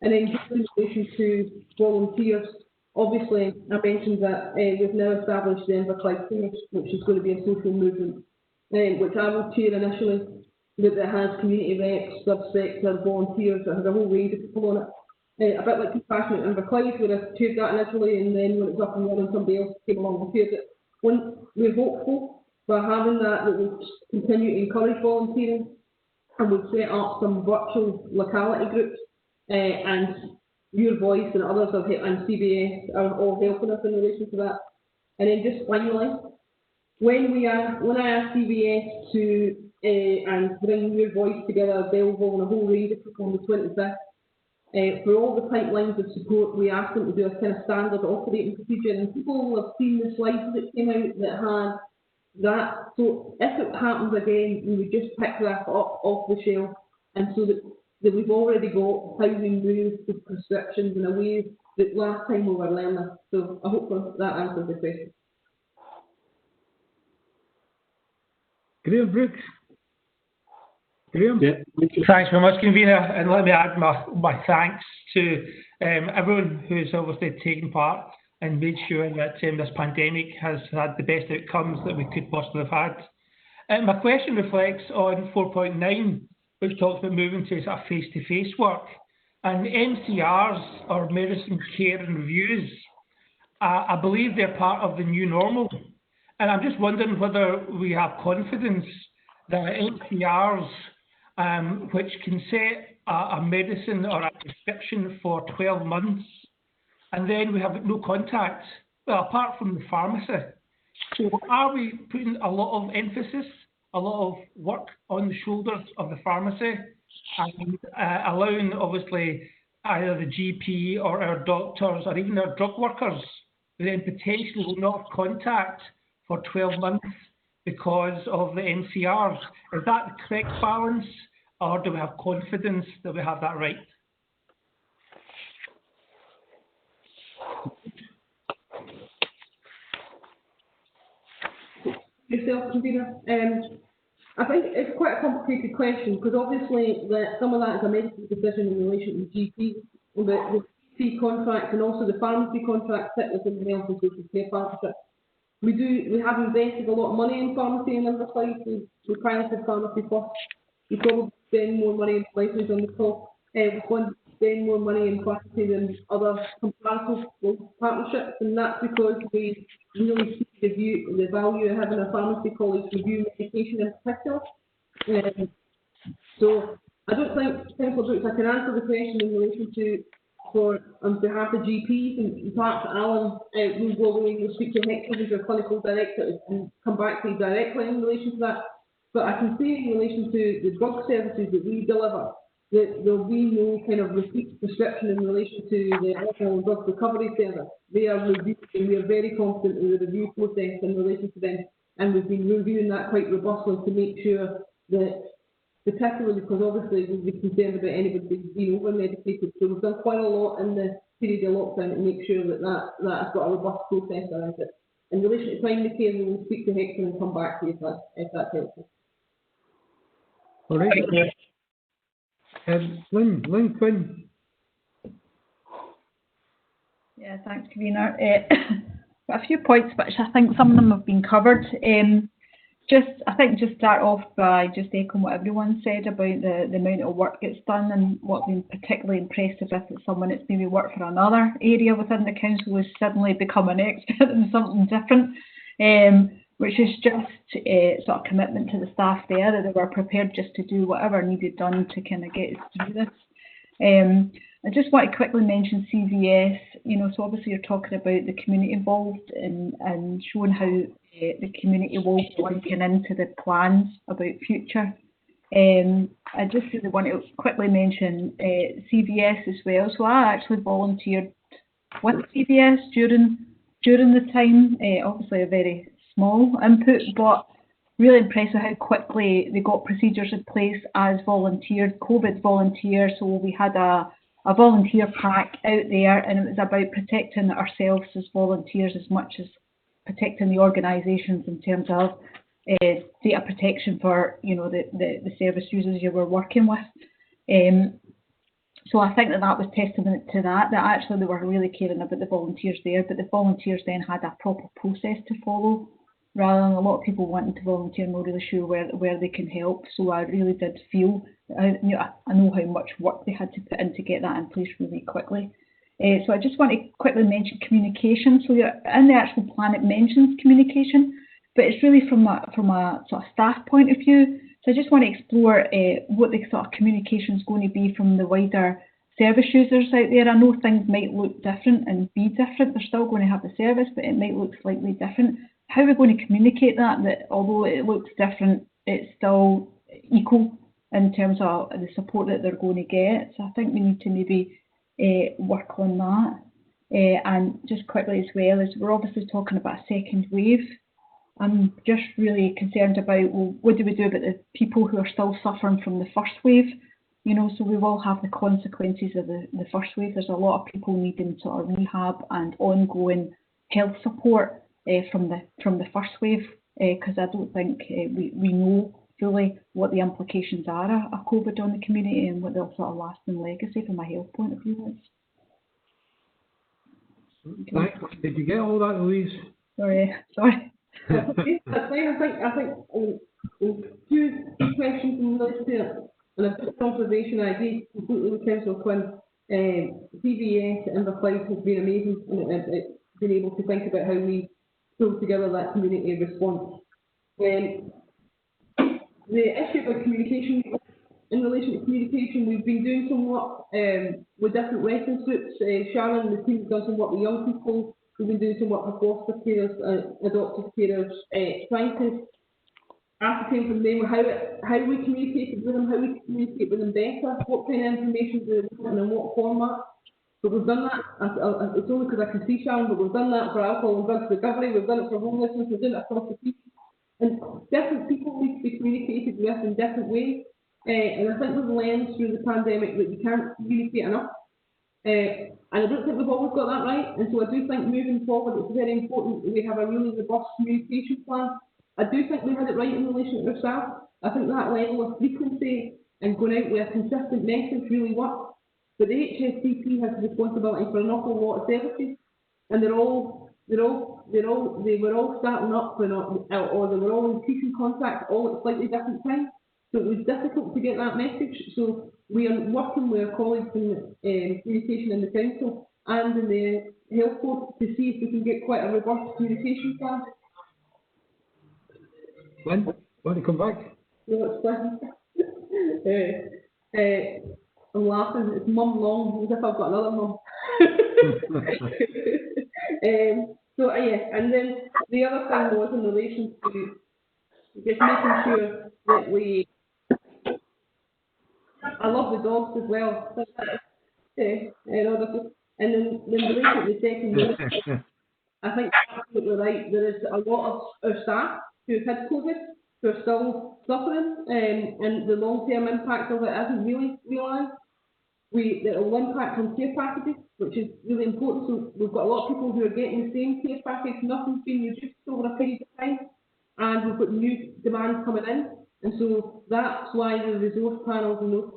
And then just in relation to volunteers, obviously I mentioned that we've now established the Inverclyde Singers, which is going to be a social movement, which I will chair initially, that has community reps, subsector, volunteers, that has a whole range of people on it. A bit like Compassionate Inverclyde, where I chaired that initially, and then when it was up and running, somebody else came along and chaired it. We're hopeful by having that will continue to encourage volunteering, and we've set up some virtual locality groups, and Your Voice and others and CBS are all helping us in relation to that. And then just finally, when I asked CBS to and bring Your Voice together, Belleville and a whole range of people on the 25th, for all the pipelines of support, we asked them to do a kind of standard operating procedure, and people will have seen the slides that came out that had that. So if it happens again, we would just pick that up off the shelf, and so that we've already got how we move the prescriptions in a way that last time we were learning. So I hope that answers the question. Graham Brooks. Graham? Yeah. Thanks very much, Convener, and let me add my thanks to everyone who's obviously taken part and made sure that this pandemic has had the best outcomes that we could possibly have had. My question reflects on 4.9, which talks about moving to sort of face-to-face work. And MCRs, or medicine care and reviews, I believe they're part of the new normal. And I'm just wondering whether we have confidence that MCRs, which can set a medicine or a prescription for 12 months, and then we have no contact, well, apart from the pharmacy. So are we putting a lot of emphasis, a lot of work on the shoulders of the pharmacy, and allowing, obviously, either the GP or our doctors or even our drug workers who then potentially will not have contact for 12 months because of the MCRs? Is that the correct balance, or do we have confidence that we have that right? yourself, Convener. I think it's quite a complicated question because obviously some of that is a medical decision in relation to GP, but the GP contract and also the pharmacy contract sit within the Health and Social Care Partnership. We have invested a lot of money in pharmacy in Inverclyde. We piloted pharmacy first. We probably spend more money in places on the top. We're going to spend more money in pharmacy than other comparative partnerships, and that's because we really see the value of having a pharmacy college review medication in particular. So I don't think, Councillor Brooks, I can answer the question in relation to on behalf of GPs, and perhaps Alan will go away and speak to Hector, who's our clinical director, and come back to you directly in relation to that. But I can say in relation to the drug services that we deliver, that there will be no kind of repeat prescription in relation to the alcohol and drug recovery service. They are reviewed, and we are very confident in the review process in relation to them, and we've been reviewing that quite robustly to make sure that, particularly because obviously we'll be concerned about anybody being over-medicated, so we've done quite a lot in the period of lockdown to make sure that has got a robust process around it. In relation to primary care, we will speak to Hector and come back to you if that's helpful. All right. Lynn Quinn. Yeah, thanks, Convener. Got a few points, which I think some of them have been covered. I think just start off by just echoing what everyone said about the amount of work gets done, and what been particularly impressive with is someone that's maybe worked for another area within the council has suddenly become an expert in something different, which is just sort of commitment to the staff there, that they were prepared just to do whatever needed done to kind of get us through this. I just want to quickly mention CVS, so obviously you're talking about the community involved and showing how the community will be linking into the plans about future. I just really want to quickly mention CVS as well. So I actually volunteered with CVS during the time, obviously a very small input, but really impressed with how quickly they got procedures in place as COVID volunteers. So we had a volunteer pack out there, and it was about protecting ourselves as volunteers as much as protecting the organisations in terms of data protection for the service users you were working with. So I think that was testament to that actually they were really caring about the volunteers there, but the volunteers then had a proper process to follow, rather than a lot of people wanting to volunteer and not really sure where they can help. So I really did feel, I know how much work they had to put in to get that in place really quickly. So I just want to quickly mention communication. So in the actual plan it mentions communication, but it's really from a sort of staff point of view. So I just want to explore what the sort of communication is going to be from the wider service users out there. I know things might look different and be different. They're still going to have the service, but it might look slightly different. How are we going to communicate that although it looks different, it's still equal in terms of the support that they're going to get? So I think we need to maybe work on that. And just quickly as well, as we're obviously talking about a second wave, I'm just really concerned about, well, what do we do about the people who are still suffering from the first wave? So we will have the consequences of the first wave. There's a lot of people needing sort of rehab and ongoing health support from the first wave, because I don't think we know fully what the implications are of COVID on the community and what the sort of lasting legacy from a health point of view is. Thanks. Did you get all that, Louise? Sorry. I think two questions in relation to it, and a bit of observation. I agree completely with Councillor Quinn. CVS and Inverclyde has been amazing, and been able to think about how we pull together that community response. The issue about communication, in relation to communication, we've been doing some work with different reference groups. Sharon and the team have done some work with young people. We've been doing some work with foster carers, adoptive carers, trying to ascertain from them how we communicated with them, how we communicate with them better, what kind of information do they want and in what format. But we've done that, it's only because I can see Sharon, but we've done that for alcohol and drug recovery, we've done it for homelessness, we've done it across the piece. And different people need to be communicated with in different ways. And I think we've learned through the pandemic that we can't communicate enough. And I don't think we've always got that right. And so I do think moving forward it's very important that we have a really robust communication plan. I do think we had it right in relation to our staff. I think that level of frequency and going out with a consistent message really worked. But the HSCP has responsibility for an awful lot of services, and they were all starting up or they were all increasing contact all at slightly different times. So it was difficult to get that message. So we are working with our colleagues in communication in the council and in the health board to see if we can get quite a robust communication plan. Lynn, want to come back? No, it's fine. I'm laughing. It's mum long, as if I've got another mum. And then the other thing was in relation to just making sure that we. I love the dogs as well. And then in relation to the second one, I think you're absolutely right. There is a lot of our staff who've had COVID who are still suffering, and the long-term impact of it isn't really realised. It will impact on care packages, which is really important. So we've got a lot of people who are getting the same care package. Nothing's been reduced over a period of time, and we've got new demands coming in. And so that's why the resource panels and those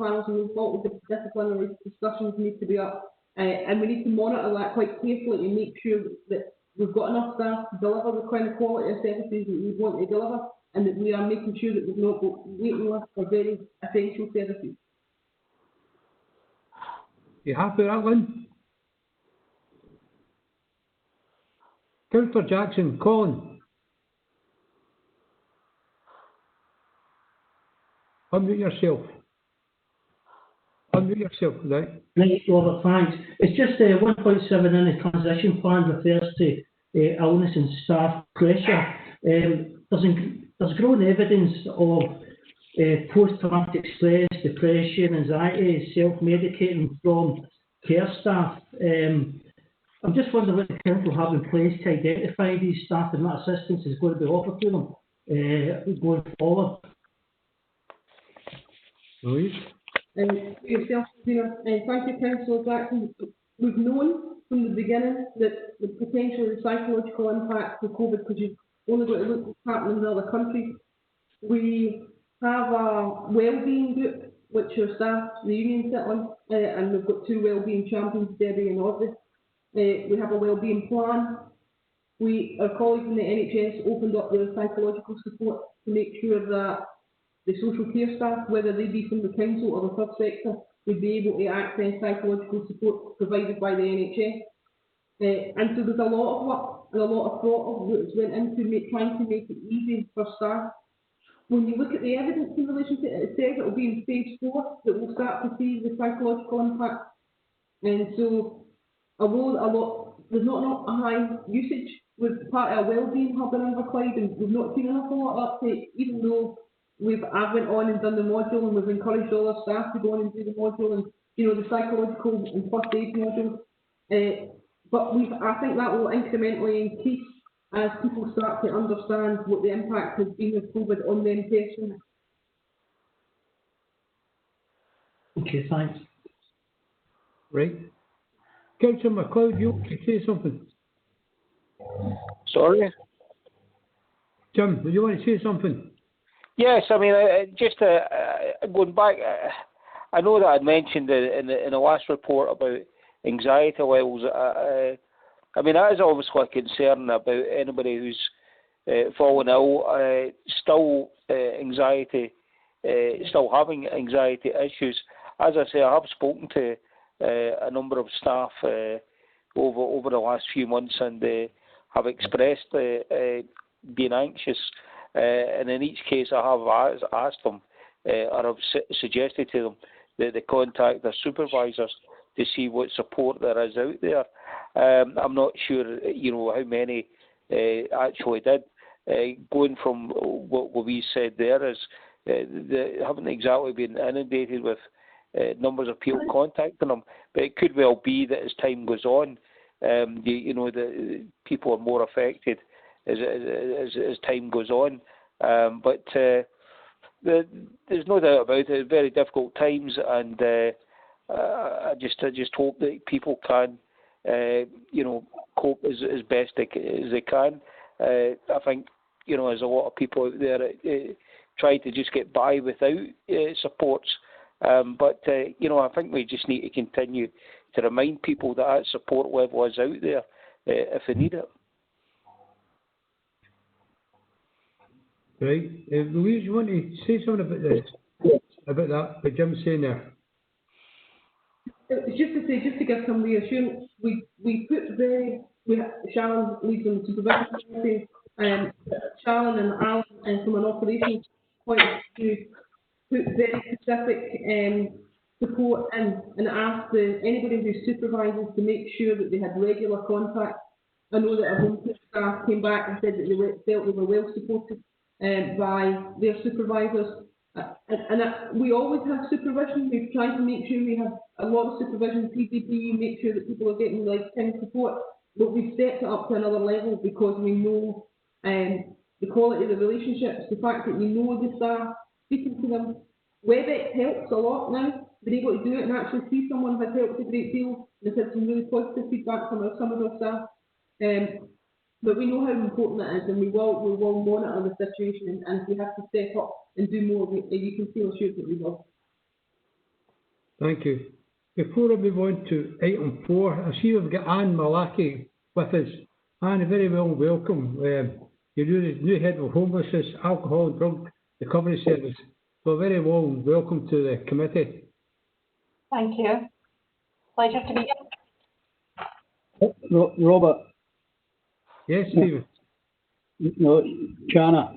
multidisciplinary discussions need to be up. And we need to monitor that quite carefully to make sure that we've got enough staff to deliver the kind of quality of services that we want to deliver, and that we are making sure that we've not got waiting lists for very essential services. You happy with that, Lynn? Councillor Jackson, Colin. Unmute yourself. Right? Right, Robert, thanks. It's just 1.7 in the transition plan refers to illness and staff pressure. There's growing evidence of post-traumatic stress, depression, anxiety, self-medicating from care staff. I'm just wondering what the council have in place to identify these staff and what assistance is going to be offered to them going forward. Louise? Thank you, Councillor Jackson. We've known from the beginning that the potential psychological impact of COVID, because you've only got to look what's happening in other countries. We have a wellbeing group, which our staff, the union sit on, and we've got 2 wellbeing champions, Debbie and Audrey. We have a wellbeing plan. Our colleagues in the NHS opened up their psychological support to make sure that the social care staff, whether they be from the council or the third sector, would be able to access psychological support provided by the NHS. And so there's a lot of work and a lot of thought that went into trying to make it easy for staff. When you look at the evidence in relation to it, it says it will be in stage 4 that we'll start to see the psychological impact. And so, although there's not a high usage with part of our wellbeing hub in Inverclyde, and we've not seen an awful lot of uptake, even though I've went on and done the module, and we've encouraged all our staff to go on and do the module, and the psychological and first aid module. But I think that will incrementally increase as people start to understand what the impact has been of COVID on them personally. Okay, thanks. Right. Councillor MacLeod, you want to say something? Sorry? Jim, do you want to say something? Yes, I mean, just going back, I know that I'd mentioned in the last report about anxiety levels. I mean, that is obviously a concern about anybody who's fallen ill, still having anxiety issues. As I say, I have spoken to a number of staff over the last few months, and have expressed being anxious. And in each case, I have asked them, or have suggested to them, that they contact their supervisors to see what support there is out there. I'm not sure, how many actually did. Going from what Louise said there is, they haven't exactly been inundated with numbers of people contacting them, but it could well be that as time goes on, the people are more affected as time goes on. But there's no doubt about it. Very difficult times, and I just hope that people can, cope as best as they can. I think you know, there's a lot of people out there that try to just get by without supports. But you know, I think we just need to continue to remind people that that support level is out there if they need it. Right. Louise, you want to say something about this? About that, what Jim's saying there? Just to say, just to give some reassurance, we Sharon leads on the supervision committee, Sharon and Alan, and from an operations point of view, put very specific support in and asked anybody who supervises to make sure that they had regular contact. I know that our home staff came back and said that they felt they were well supported by their supervisors. We always have supervision. We've tried to make sure we have a lot of supervision, PPP, make sure that people are getting lifetime support. But we've stepped it up to another level because we know the quality of the relationships, the fact that we know the staff, speaking to them. WebEx helps a lot now. Being able to do it and actually see someone has helped a great deal. We've had some really positive feedback from some of our staff. But we know how important that is, and we will monitor the situation, and if we have to step up and do more, you can feel assured that we will. Thank you. Before I move on to item 4, I see we've got Anne Malaki with us. Anne, very well welcome. You're the new head of Homelessness, Alcohol and Drug Recovery Service. So very warm welcome to the committee. Thank you. Pleasure to meet you. Robert. Yes, Stephen. No, Chana.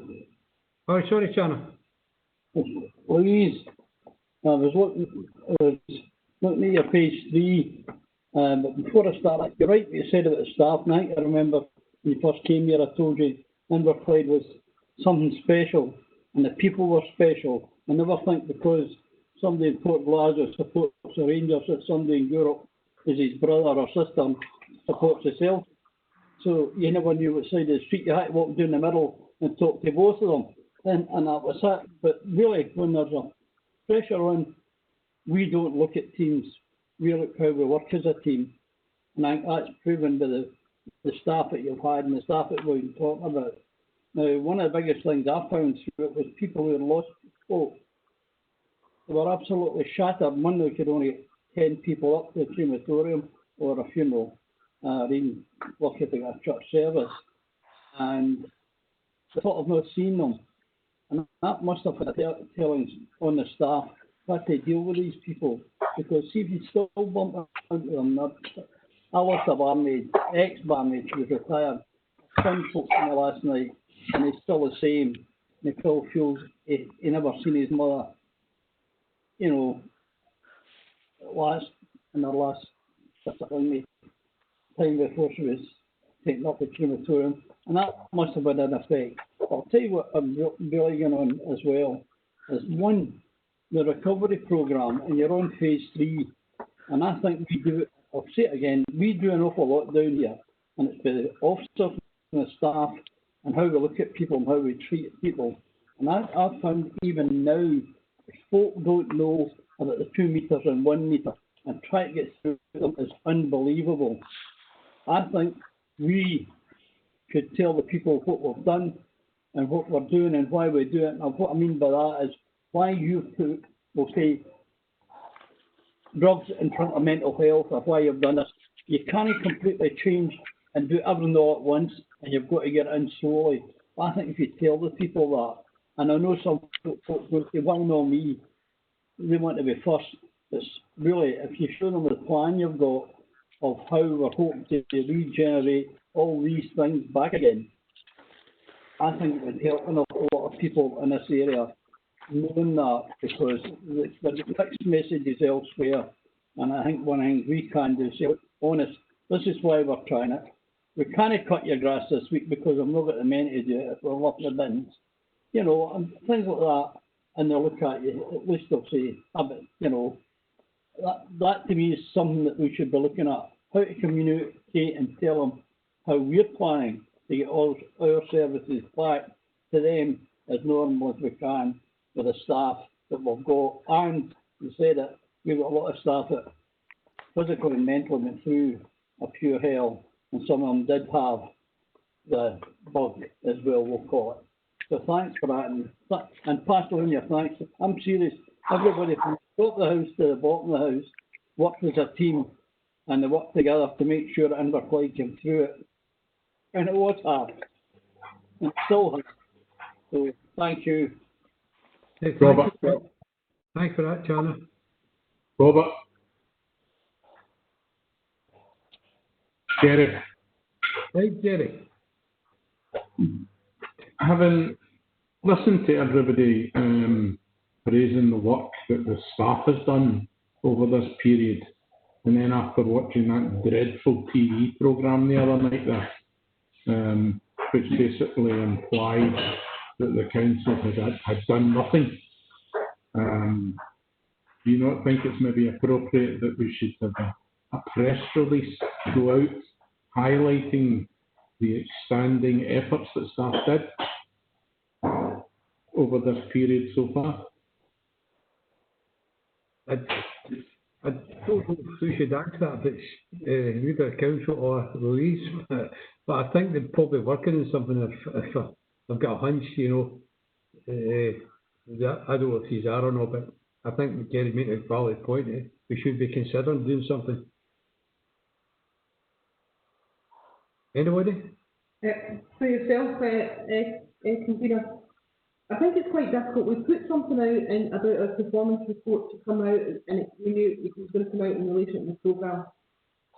Oh, sorry, Chana. Louise, I was looking at your page 3, but before I start, you're right what you said about the staff night. I remember when you first came here, I told you Inverclyde was something special, and the people were special. I never think because somebody in Port Glasgow supports the Rangers that somebody in Europe is his brother or sister supports the Celtic. So you never knew what side of the street you had to walk down the middle and talk to both of them. And that was it. But really, when there's a pressure on, we don't look at teams. We look how we work as a team. And I think that's proven by the staff that you've had and the staff that we've been talking about. Now, one of the biggest things I found through it was people who had lost hope. They were absolutely shattered. One, they could only get 10 people up to a crematorium or a funeral. Even lucky to get a church service, and the thought of not seeing them, and that must have had a telling on the staff how to deal with these people. Because see, if you still bump into them, I lost a barmaid, ex-barmaid, she was retired. Son spoke to me last night, and he's still the same. And he still feels he never seen his mother, you know, in her last time before she was taken up the crematorium, and that must have had an effect. I'll tell you what I'm really going on as well is one, the recovery programme, and you're on phase 3, and I think we do it. I'll say it again, we do an awful lot down here, and it's by the officers and the staff and how we look at people and how we treat people. And I've found even now, if folk don't know about the 2 metres and 1 metre and try to get through them is unbelievable. I think we should tell the people what we've done and what we're doing and why we do it. And what I mean by that is why you put, we'll say, drugs in front of mental health or why you've done this. You can't completely change and do everything all at once, and you've got to get in slowly. I think if you tell the people that, and I know some folks will say, well, no, me, they want to be first. It's really, if you show them the plan you've got of how we're hoping to regenerate all these things back again, I think it would help an awful lot of people in this area knowing that, because the mixed message is elsewhere. And I think one thing we can do is say, honest, this is why we're trying it. We can't cut your grass this week because I've not got the men to do it if we're up the bins. You know, and things like that. And they'll look at you, at least they'll say, you know, that to me is something that we should be looking at. How to communicate and tell them how we're planning to get all our services back to them as normal as we can with the staff that we've got. And you said it, we've got a lot of staff that physically and mentally went through a pure hell, and some of them did have the bug as well, we'll call it. So thanks for that, and pass on your thanks. I'm serious. Everybody from the top of the house to the bottom of the house worked as a team, and they worked together to make sure that Inverclyde came through it. And it was hard. It still hard. So thank you. Hey, Robert. Thanks for that, Jana. Robert. Jerry. Right, Jerry. Having listened to everybody praising the work that the staff has done over this period, and then after watching that dreadful TV programme the other night there, which basically implied that the council had done nothing, do you not think it's maybe appropriate that we should have a press release go out highlighting the outstanding efforts that staff did over this period so far? I don't know who should answer that, if it's either council or Louise, but I think they're probably working on something. If I've got a hunch, you know, I don't know if he's are or not, but I think Jerry made a valid point. We should be considering doing something. Anybody? For yourself, convener, I think it's quite difficult. We put something out about a performance report to come out, and we knew it was going to come out in relation to the programme.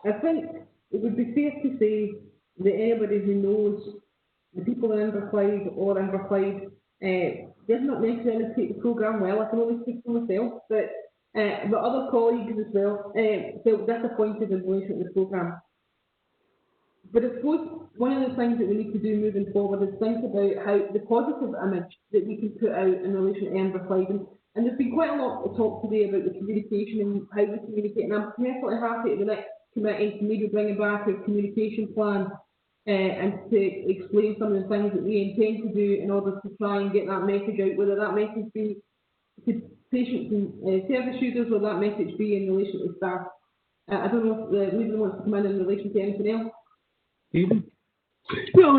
I think it would be fair to say that anybody who knows the people in Inverclyde or Inverclyde did not necessarily take the programme well. I can only speak for myself, but other colleagues as well felt disappointed in relation to the programme. But I suppose one of the things that we need to do moving forward is think about how the positive image that we can put out in relation to Inverclyde. And there's been quite a lot of talk today about the communication and how we communicate. And I'm perfectly happy at the next committee to maybe bring back a communication plan and to explain some of the things that we intend to do in order to try and get that message out, whether that message be to patients and service users or that message be in relation to staff. I don't know if the leader wants to come in relation to anything else. Stephen? Well,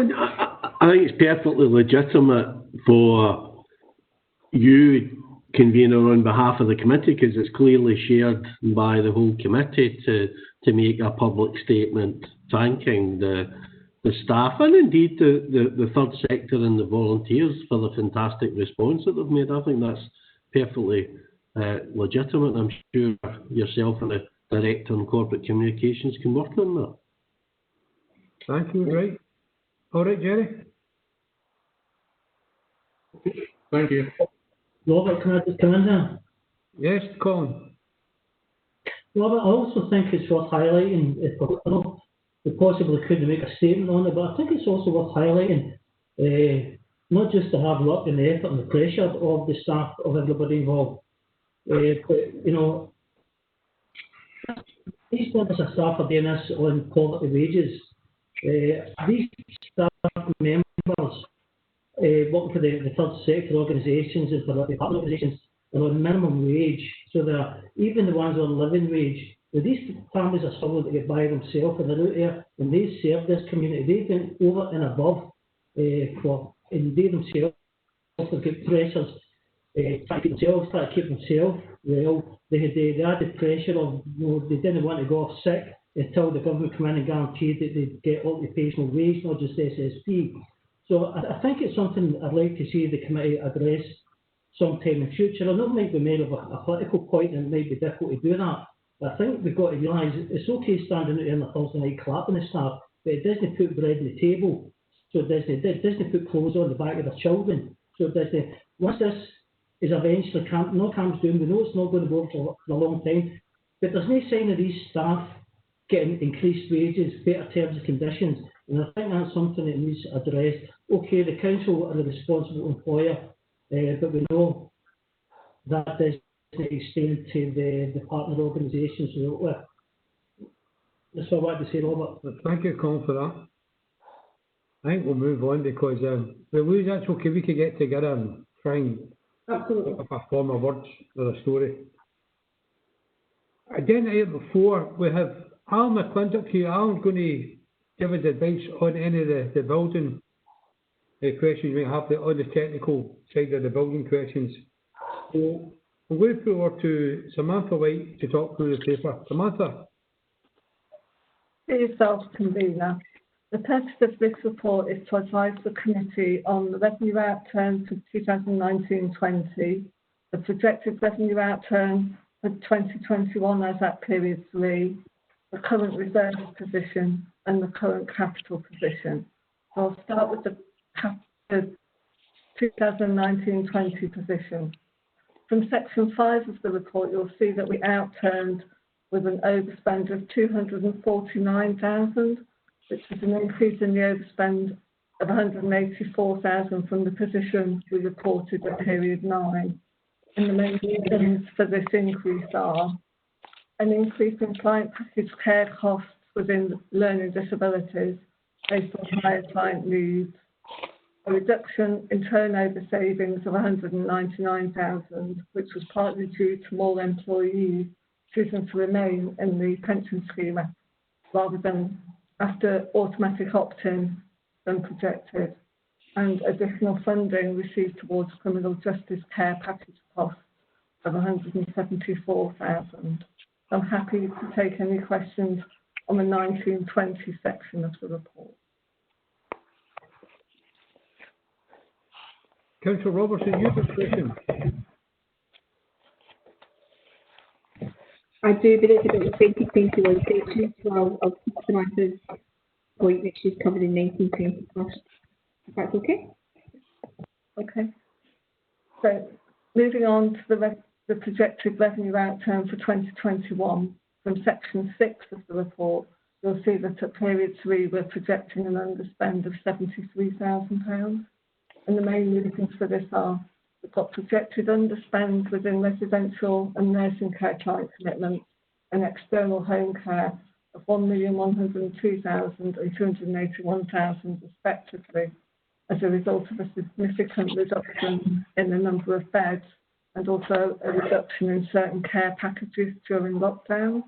I think it's perfectly legitimate for you, convener, on behalf of the committee, because it's clearly shared by the whole committee to make a public statement thanking the staff and indeed the third sector and the volunteers for the fantastic response that they've made. I think that's perfectly legitimate. I'm sure yourself and the Director on Corporate Communications can work on that. Thank you, right. All right, Jerry? Thank you. Robert, can I just come in here? Yes, Colin. Robert, I also think it's worth highlighting, I know we possibly couldn't make a statement on it, but I think it's also worth highlighting, not just to have luck and the effort and the pressure of the staff, of everybody involved, but, you know, these members of staff are doing this on poverty wages. These staff members working for the third sector organisations and for the partner organisations are on minimum wage, so they're even the ones on living wage. Now, these families are struggling to get by themselves, and they're out there and they serve this community. They've been over and above and they themselves have got pressures, trying to keep themselves well. They had the added pressure of, you know, they didn't want to go off sick until the government come in and guaranteed that they'd get occupational wage, not just SSP. So I think it's something I'd like to see the committee address sometime in future. I know it might be made of a political point and it might be difficult to do that, but I think we've got to realise it's okay standing out there on a Thursday night clapping the staff, but it doesn't put bread on the table, so it doesn't put clothes on the back of their children. So it doesn't, once this is eventually calms down, we know it's not going to go for a long time, but there's no sign of these staff getting increased wages, better terms and conditions, and I think that's something that needs addressed. Okay, the council are the responsible employer, but we know that doesn't extend to the partner organisations. So, that's what I wanted to say, Robert. Thank you, Colin, for that. I think we'll move on because Louise, that's okay. We could get together and try and form a words for a story. Again, here before we have Alan McClintock here. Alan's going to give us advice on any of the building questions we have on the technical side of the building questions. So I'm going to put over to Samantha White to talk through the paper. Samantha. Yourself, convener. The purpose of this report is to advise the committee on the revenue outturn for 2019-20, the projected revenue outturn for 2021 as at period 3, the current reserve position and the current capital position. So I'll start with the 2019-20 position. From section 5 of the report, you'll see that we outturned with an overspend of 249,000, which is an increase in the overspend of 184,000 from the position we reported at period 9. And the main reasons for this increase are an increase in client package care costs within learning disabilities based on higher client needs, a reduction in turnover savings of 199,000, which was partly due to more employees choosing to remain in the pension scheme rather than after automatic opt-in than projected, and additional funding received towards criminal justice care package costs of 174,000. I'm happy to take any questions on the 1920 section of the report. Councillor Robertson, you have a question. I do, but it's about the 2021 section, so I'll keep Samantha's point that she's covered in 1920 first, if that's okay. Okay. So moving on to the projected revenue outturn for 2021, from section 6 of the report, you'll see that at period 3 we're projecting an underspend of £73,000. And the main reasons for this are we've got projected underspend within residential and nursing care client commitments and external home care of 1,102,000 and 281,000 respectively, as a result of a significant reduction in the number of beds and also a reduction in certain care packages during lockdown.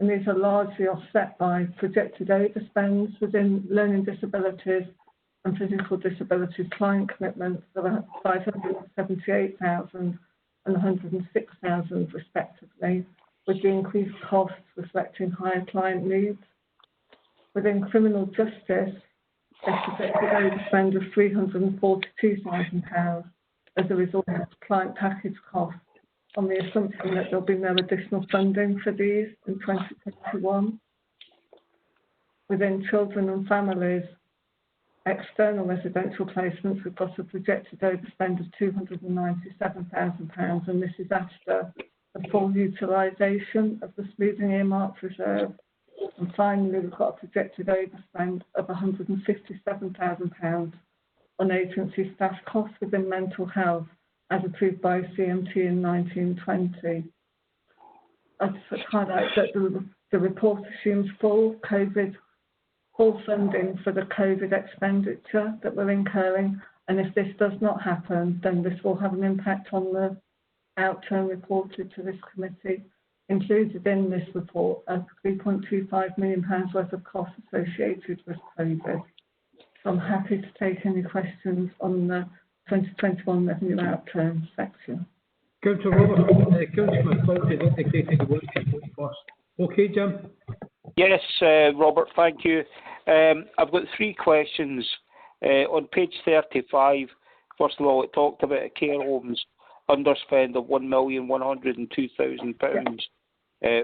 And these are largely offset by projected overspends within learning disabilities and physical disabilities client commitments of 578,000 and 106,000 respectively, with the increased costs reflecting higher client needs. Within criminal justice, a projected overspend of £342,000 as a result of client package costs, on the assumption that there'll be no additional funding for these in 2021. Within children and families, external residential placements, we've got a projected overspend of £297,000, and this is after the full utilisation of the smoothing earmarked reserve. And finally, we've got a projected overspend of £157,000 on agency staff costs within mental health, as approved by CMT in 1920. I'd just highlight that the report assumes full funding for the COVID expenditure that we're incurring, and if this does not happen, then this will have an impact on the outturn reported to this committee. Included in this report are £3.25 million worth of costs associated with COVID. So I'm happy to take any questions on the 2021 revenue outturn section. Councillor Robertson, Councillor McLeod has indicated he wants to vote first. Okay, Jim? Yes, Robert, thank you. I've got 3 questions. On page 35, first of all, it talked about a care homes underspend of £1,102,000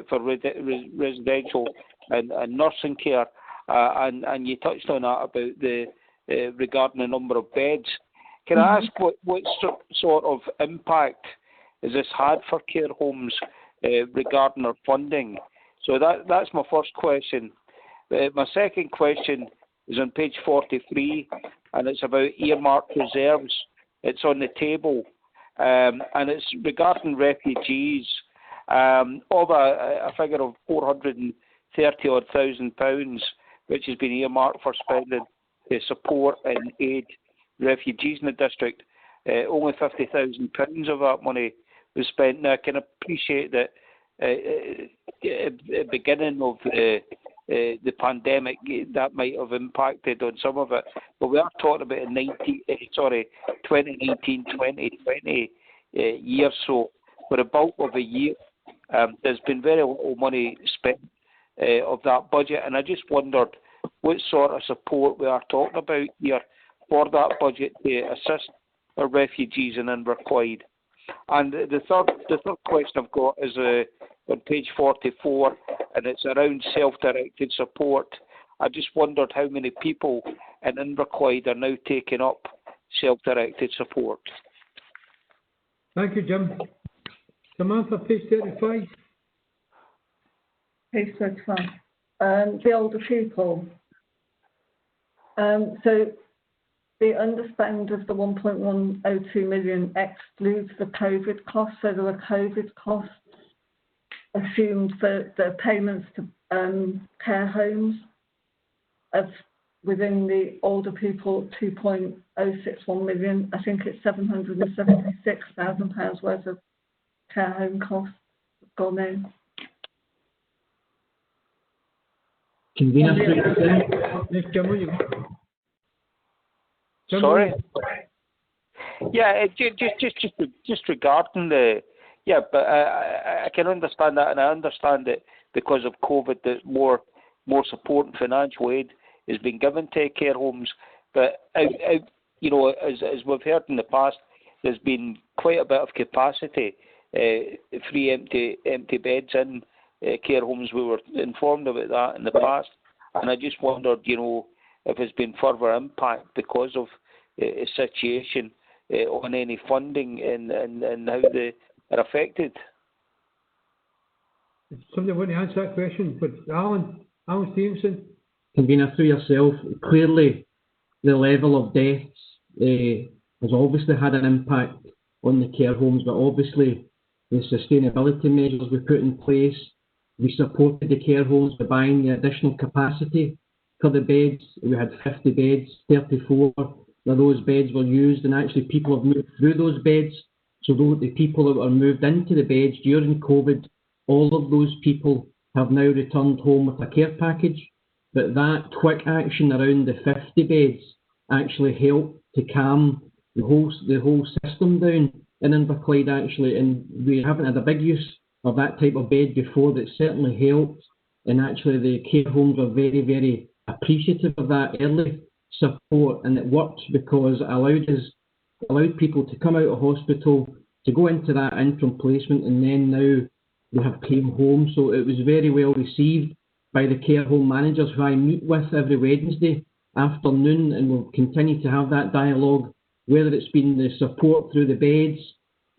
for residential and nursing care, and you touched on that about the regarding the number of beds. Can I ask what sort of impact has this had for care homes regarding their funding? So that's my first question. My second question is on page 43, and it's about earmarked reserves. It's on the table, and it's regarding refugees of a figure of £430,000, which has been earmarked for spending to support and aid refugees in the district. Only £50,000 of that money was spent. Now, I can appreciate that at the beginning of the the pandemic, that might have impacted on some of it. But we are talking about a 2019-2020 year, so for a bulk of a year, there's been very little money spent of that budget, and I just wondered what sort of support we are talking about here for that budget to assist our refugees in Inverclyde. And the third question I've got is on page 44, and it's around self-directed support. I just wondered how many people in Inverclyde are now taking up self-directed support. Thank you, Jim. Samantha, page 35. Page 35. The older people. So the underspend of the 1.102 million excludes the COVID costs. So there were COVID costs assumed for the payments to care homes of within the older people, 2.061 million. I think it's £776,000 worth of care home costs gone in. Sorry. Yeah, just regarding the but I can understand that, and I understand that because of COVID, that more support and financial aid is being given to care homes. But you know, as we've heard in the past, there's been quite a bit of capacity, free empty beds in care homes. We were informed about that in the past, and I just wondered, you know, if there's been further impact because of a situation on any funding and how they are affected. Somebody want to answer that question? But Alan Stevenson. Convener, through yourself, clearly the level of deaths has obviously had an impact on the care homes, but obviously the sustainability measures we put in place, we supported the care homes by buying the additional capacity for the beds. We had 50 beds, 34 of those beds were used, and actually people have moved through those beds. So the people that were moved into the beds during COVID, all of those people have now returned home with a care package. But that quick action around the 50 beds actually helped to calm the whole system down in Inverclyde actually, and we haven't had a big use of that type of bed before. That certainly helped, and actually the care homes are very, very appreciative of that early support, and it worked because it allowed people to come out of hospital, to go into that interim placement, and then now they have came home. So it was very well received by the care home managers who I meet with every Wednesday afternoon, and we'll continue to have that dialogue, whether it's been the support through the beds,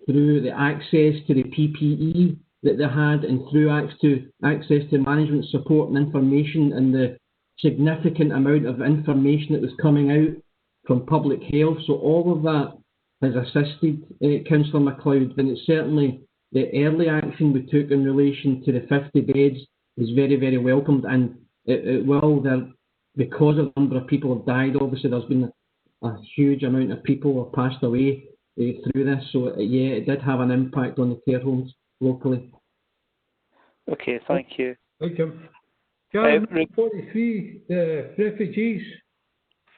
through the access to the PPE that they had, and through access to management support and information, and the significant amount of information that was coming out from public health. So all of that has assisted Councillor MacLeod, and it's certainly the early action we took in relation to the 50 beds is very, very welcomed, and it will, because of the number of people have died, obviously there's been a huge amount of people who have passed away through this, so yeah, it did have an impact on the care homes locally. Okay, thank you. Thank you. Sharon, 43, the refugees.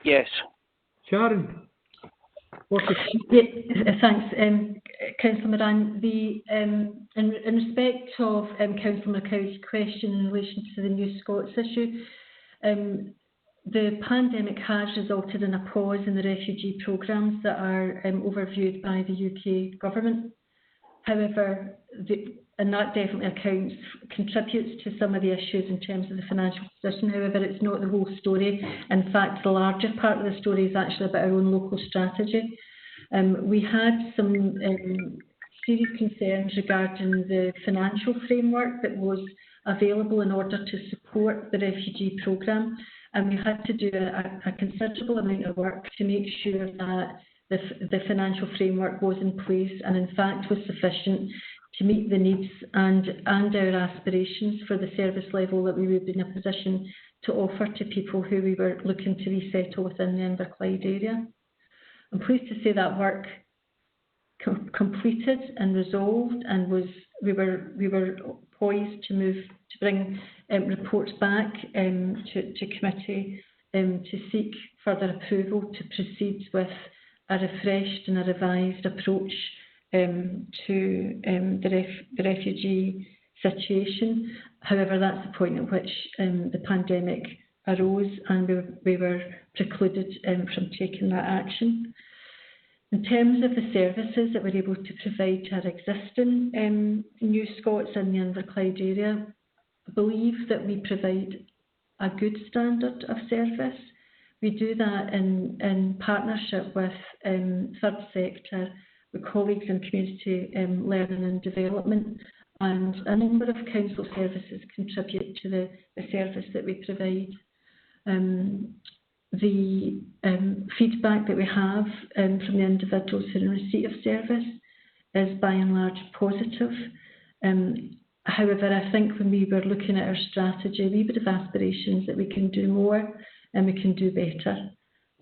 Yes. Sharon. Thanks, Councillor Moran. In respect of Councillor MacLeod's question in relation to the New Scots issue, the pandemic has resulted in a pause in the refugee programmes that are overviewed by the UK government. However, and that definitely contributes to some of the issues in terms of the financial position. However, it's not the whole story. In fact, the larger part of the story is actually about our own local strategy. We had some serious concerns regarding the financial framework that was available in order to support the refugee programme, and we had to do a considerable amount of work to make sure that the financial framework was in place and in fact was sufficient to meet the needs and our aspirations for the service level that we would be in a position to offer to people who we were looking to resettle within the Inverclyde area. I'm pleased to say that work completed and resolved, and we were poised to bring reports back to committee to seek further approval to proceed with a refreshed and a revised approach to the refugee situation. However, that's the point at which the pandemic arose and we were precluded from taking that action. In terms of the services that we're able to provide to our existing New Scots in the Inverclyde area, I believe that we provide a good standard of service. We do that in partnership with third sector, with colleagues in community learning and development, and a number of council services contribute to the service that we provide. The feedback that we have from the individuals who are in receipt of service is by and large positive. However, I think when we were looking at our strategy, we would have aspirations that we can do more and we can do better.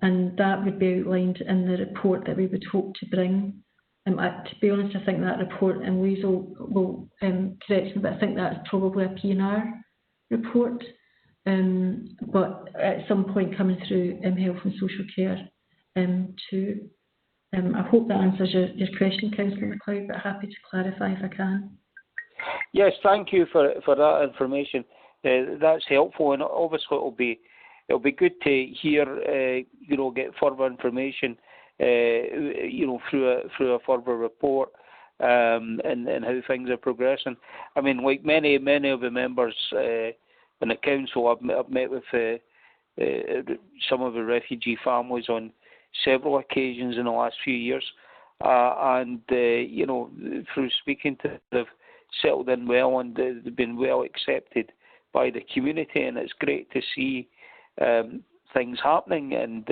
And that would be outlined in the report that we would hope to bring. To be honest, I think that report, and Louise will correct me, but I think that's probably a P&R report. But at some point coming through health and social care too. I hope that answers your question, Councillor MacLeod, but happy to clarify if I can. Yes, thank you for that information. That's helpful, and obviously it'll be good to hear, get further information, through a further report, and how things are progressing. I mean, like many of the members in the council, I've met with some of the refugee families on several occasions in the last few years, and through speaking to them, they've settled in well and they've been well accepted by the community, and it's great to see things happening and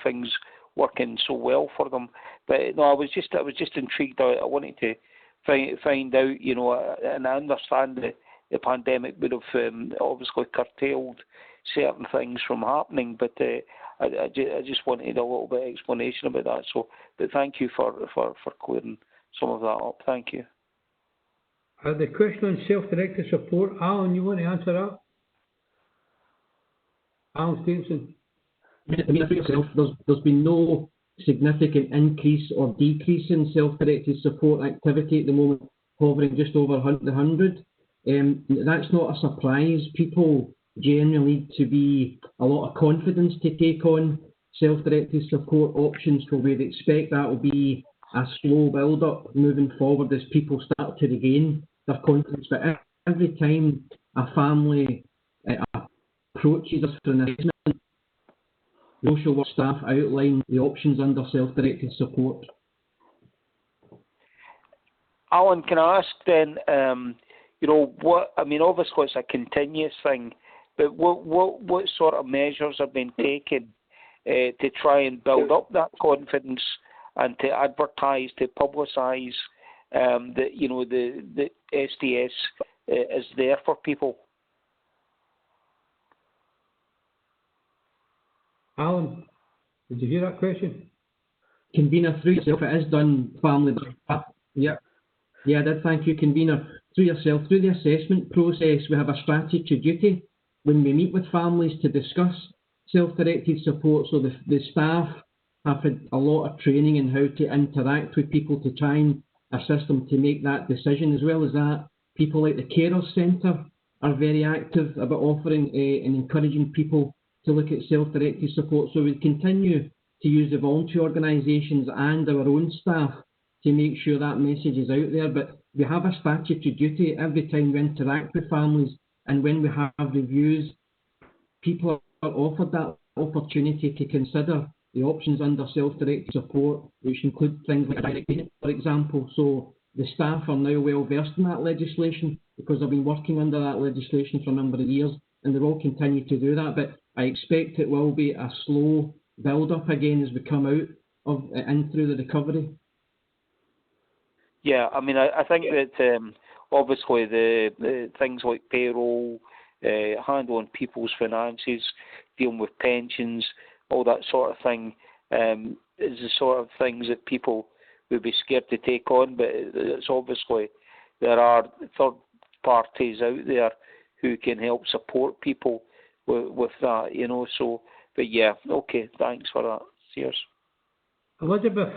things working so well for them. But no, I was just intrigued. I wanted to find out, and I understand the pandemic would have obviously curtailed certain things from happening, but I just wanted a little bit of explanation about that. So, but thank you for clearing some of that up. Thank you. The question on self-directed support, Alan, you want to answer that? Alan Stevenson. There's been no significant increase or decrease in self-directed support activity at the moment, hovering just over 100. That's not a surprise. People generally need to be a lot of confidence to take on self-directed support options, so we'd expect that will be a slow build-up moving forward as people start to regain their confidence. But every time a family approaches us for an assessment, social work staff outline the options under self-directed support. Alan, can I ask then, obviously it's a continuous thing, but what sort of measures have been taken to try and build up that confidence and to advertise, to publicise that the SDS is there for people? Alan, did you hear that question? Convener, through yourself, it is done family. Yeah, I did. Thank you, Convener. Through yourself, through the assessment process, we have a statutory duty when we meet with families to discuss self-directed support. So the staff have had a lot of training in how to interact with people to try and assist them to make that decision. As well as that, people like the Carers Centre are very active about offering and encouraging people to look at self-directed support. So we continue to use the voluntary organisations and our own staff to make sure that message is out there. But we have a statutory duty every time we interact with families, and when we have reviews, people are offered that opportunity to consider the options under self-directed support, which include things like direct payment, for example. So the staff are now well versed in that legislation because they've been working under that legislation for a number of years, and they will continue to do that. But I expect it will be a slow build-up again as we come out of and through the recovery. Yeah, I think that obviously the things like payroll, handling people's finances, dealing with pensions, all that sort of thing is the sort of things that people would be scared to take on. But it's obviously there are third parties out there who can help support people with that, you know. So, but yeah, okay, thanks for that. Cheers. Elizabeth.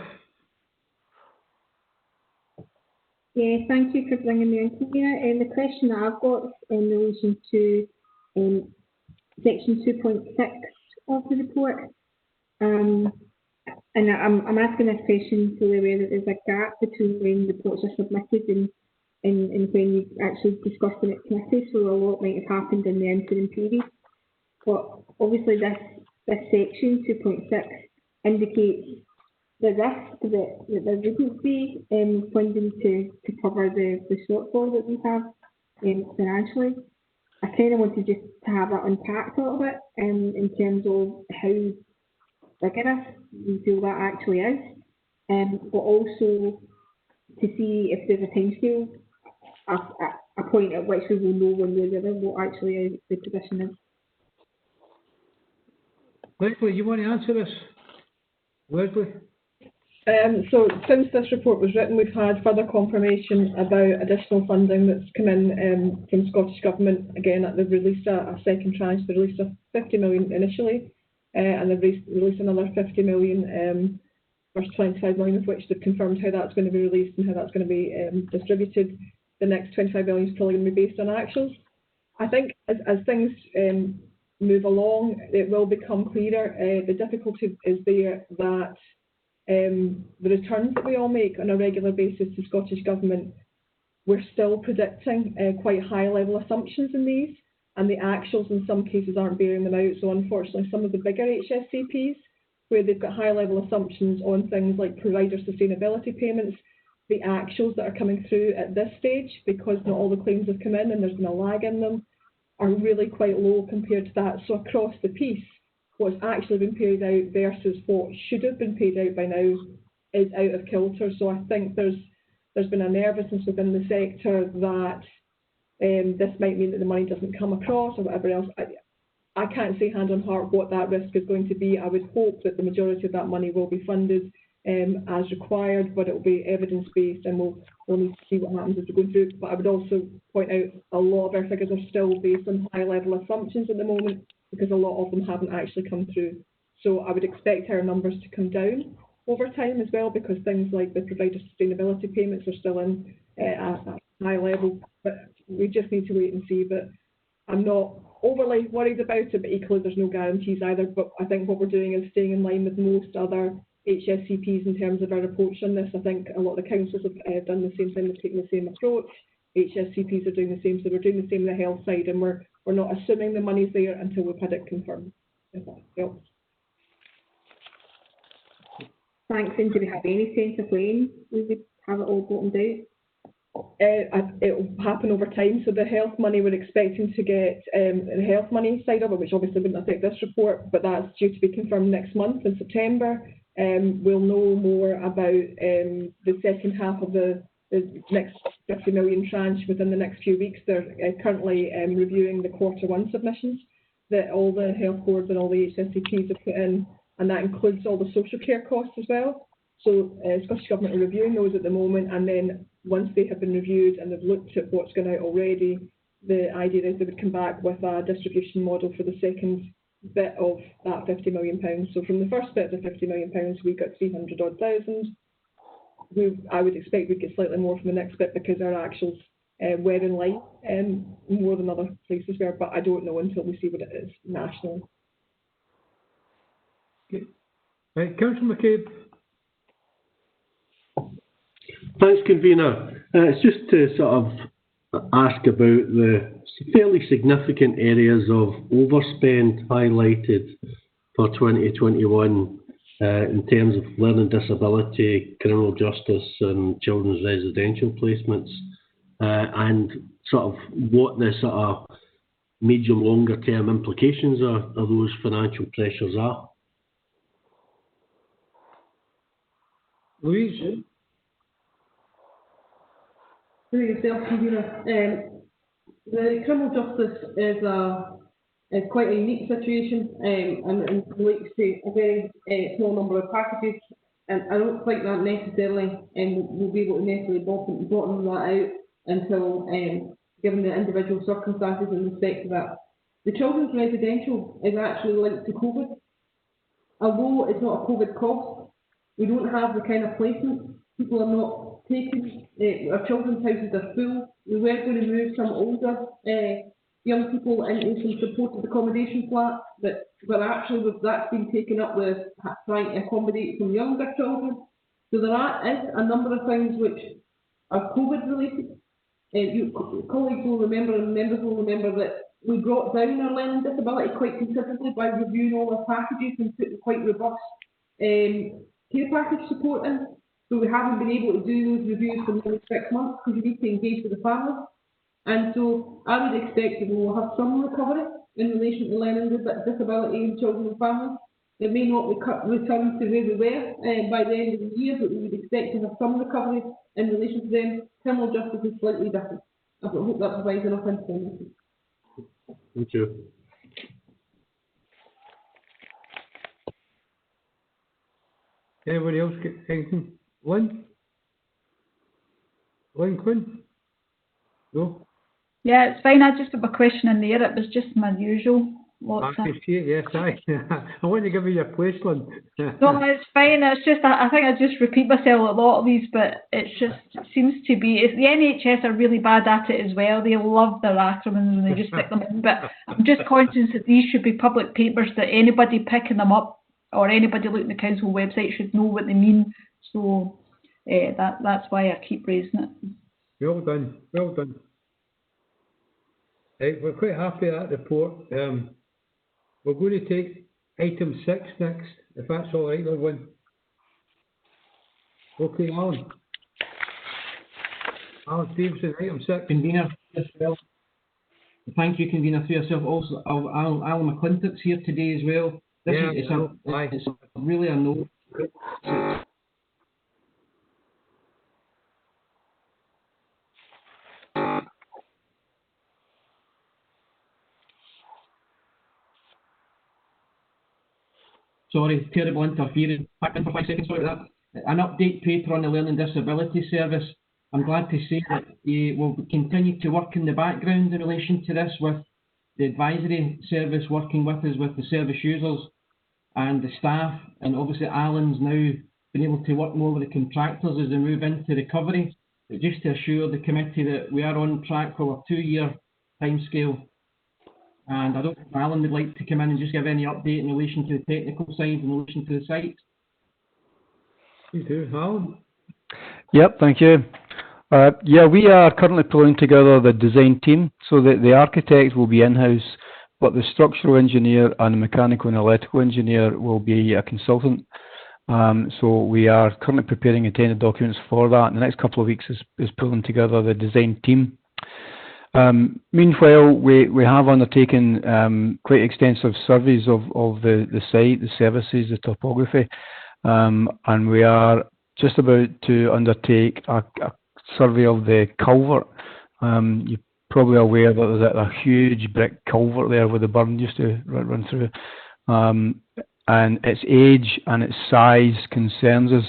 Yeah, thank you for bringing me into here. The question that I've got is in relation to section 2.6 of the report. And I'm asking this question fully aware that there's a gap between when reports are submitted and when you actually discussed them at committee, so a lot might have happened in the interim period. But obviously this section 2.6 indicates the risk that there wouldn't be funding to cover the shortfall that we have financially. I kind of wanted just to have that unpacked a little bit in terms of how rigorous we feel that actually is, but also to see if there's a timescale, a point at which we will know one way or the other what actually the position is. Leslie, you want to answer this? Leslie? So since this report was written, we've had further confirmation about additional funding that's come in from Scottish Government. Again, they've released a second tranche. They released a 50 million initially, and they've released another 50 million, first 25 million of which they've confirmed how that's going to be released and how that's going to be distributed. The next 25 million is probably going to be based on actuals. I think as things move along, it will become clearer. The difficulty is there that the returns that we all make on a regular basis to Scottish Government, we're still predicting quite high level assumptions in these, and the actuals in some cases aren't bearing them out. So unfortunately, some of the bigger HSCPs, where they've got high level assumptions on things like provider sustainability payments, the actuals that are coming through at this stage, because not all the claims have come in and there's been a lag in them, are really quite low compared to that. So across the piece, what's actually been paid out versus what should have been paid out by now is out of kilter. So I think there's been a nervousness within the sector that this might mean that the money doesn't come across or whatever else. I can't say hand on heart what that risk is going to be. I would hope that the majority of that money will be funded as required, but it will be evidence-based, and we'll need to see what happens as we go through. But I would also point out a lot of our figures are still based on high-level assumptions at the moment, because a lot of them haven't actually come through. So I would expect our numbers to come down over time as well, because things like the provider sustainability payments are still in at a high level. But we just need to wait and see. But I'm not overly worried about it, but equally there's no guarantees either. But I think what we're doing is staying in line with most other HSCPs in terms of our approach on this. I think a lot of the councils have done the same thing, they've taken the same approach. HSCPs are doing the same, so we're doing the same on the health side, and we're not assuming the money's there until we've had it confirmed, if that helps. Thanks, and do we have any sense of when we would have it all bottomed out? It will happen over time. So the health money, we're expecting to get the health money side of it, which obviously wouldn't affect this report, but that's due to be confirmed next month in September. We'll know more about the second half of the next 50 million tranche within the next few weeks. They're currently reviewing the Q1 submissions that all the health boards and all the HSCPs have put in, and that includes all the social care costs as well. So Scottish Government are reviewing those at the moment, and then once they have been reviewed and they've looked at what's gone out already, the idea is they would come back with a distribution model for the second bit of that £50 million. So from the first bit of the £50 million, we got 300 odd thousand. I would expect we'd get slightly more from the next bit because our actuals were in line more than other places were, but I don't know until we see what it is nationally. Okay. Councillor McCabe. Thanks, Convener. It's just to sort of ask about the fairly significant areas of overspend highlighted for 2021 in terms of learning disability, criminal justice and children's residential placements, and sort of what the sort of medium longer term implications of those financial pressures are. Louise? The criminal justice is quite a unique situation and relates to a very small number of packages, and I don't think that necessarily we'll be able to necessarily bottom that out until given the individual circumstances in respect to that. The children's residential is actually linked to COVID. Although it's not a COVID cost, we don't have the kind of placement. People are not taking, our children's houses are full. We were going to move some older young people into some supported accommodation flats, but actually that's been taken up with trying to accommodate some younger children. So there is a number of things which are COVID related. Colleagues will remember and members will remember that we brought down our learning disability quite considerably by reviewing all our packages and putting quite robust care package support in. So we haven't been able to do those reviews for nearly 6 months because you need to engage with the families. And so I would expect that we will have some recovery in relation to learning disability in children and families. It may not return to where we were by the end of the year, but we would expect to have some recovery in relation to them. Criminal justice is slightly different. I hope that provides enough information. Thank you. Anybody else get anything? Lynn? Lynn Quinn? No? Yeah, it's fine. I just put my question in there. It was just my usual. I can see it, yes, I want to give you your place, Lynn. No, it's fine. It's just, I think I just repeat myself a lot of these, but it seems to be, the NHS are really bad at it as well. They love their acronyms and they just stick them in. But I'm just conscious that these should be public papers, that anybody picking them up or anybody looking at the council website should know what they mean. So that's why I keep raising it. Well done, well done. Right, we're quite happy with that report. We're going to take item 6 next, if that's all right, everyone. Okay, Alan. Alan Stevenson, item 6. Convener, as well. Thank you, Convener, for yourself. Also, Alan McClintock's here today as well. It's really a note. Sorry, terrible interference. Back in for 5 seconds, sorry about that. An update paper on the Learning Disability Service. I'm glad to say that we will continue to work in the background in relation to this, with the advisory service working with us, with the service users and the staff, and obviously Alan's now been able to work more with the contractors as they move into recovery, but just to assure the committee that we are on track for a 2-year timescale. And I don't know if Alan would like to come in and just give any update in relation to the technical side, in relation to the site. You do, Alan? Yep, thank you. Yeah, we are currently pulling together the design team, so that the architect will be in-house, but the structural engineer and the mechanical and electrical engineer will be a consultant. So we are currently preparing attended documents for that. In the next couple of weeks is pulling together the design team. Meanwhile, we have undertaken quite extensive surveys of the site, the services, the topography, and we are just about to undertake a survey of the culvert. You're probably aware that there's a huge brick culvert there where the burn used to run through, and its age and its size concerns us.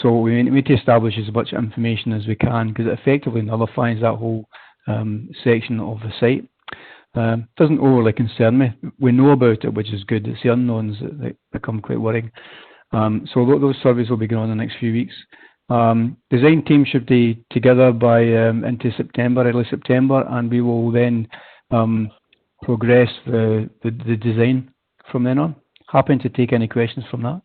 So we need to establish as much information as we can, because it effectively nullifies that whole section of the site. Doesn't overly concern me. We know about it, which is good. It's the unknowns that become quite worrying. So those surveys will be going on in the next few weeks. Design team should be together by into September, early September, and we will then progress the design from then on. Happy to take any questions from that.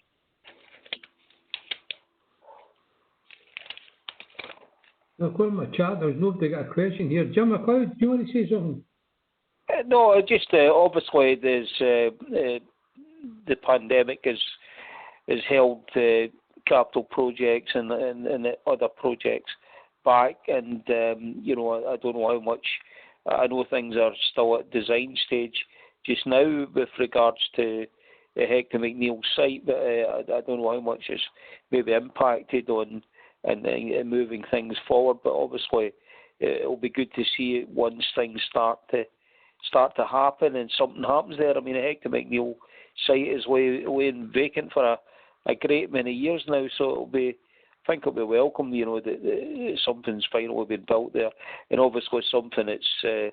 According to my chat, there's nobody got a question here. Jim McLeod, do you want to say something? No, just obviously there's the pandemic has held capital projects and the other projects back, and you know, I don't know how much. I know things are still at design stage just now with regards to the Hector McNeil site, but I don't know how much is maybe impacted on and moving things forward. But obviously, it'll be good to see it once things start to happen and something happens there. I mean, the Hector McNeil site is laying vacant for a great many years now, so it'll be think it'll be welcome, that something's finally been built there, and obviously something that's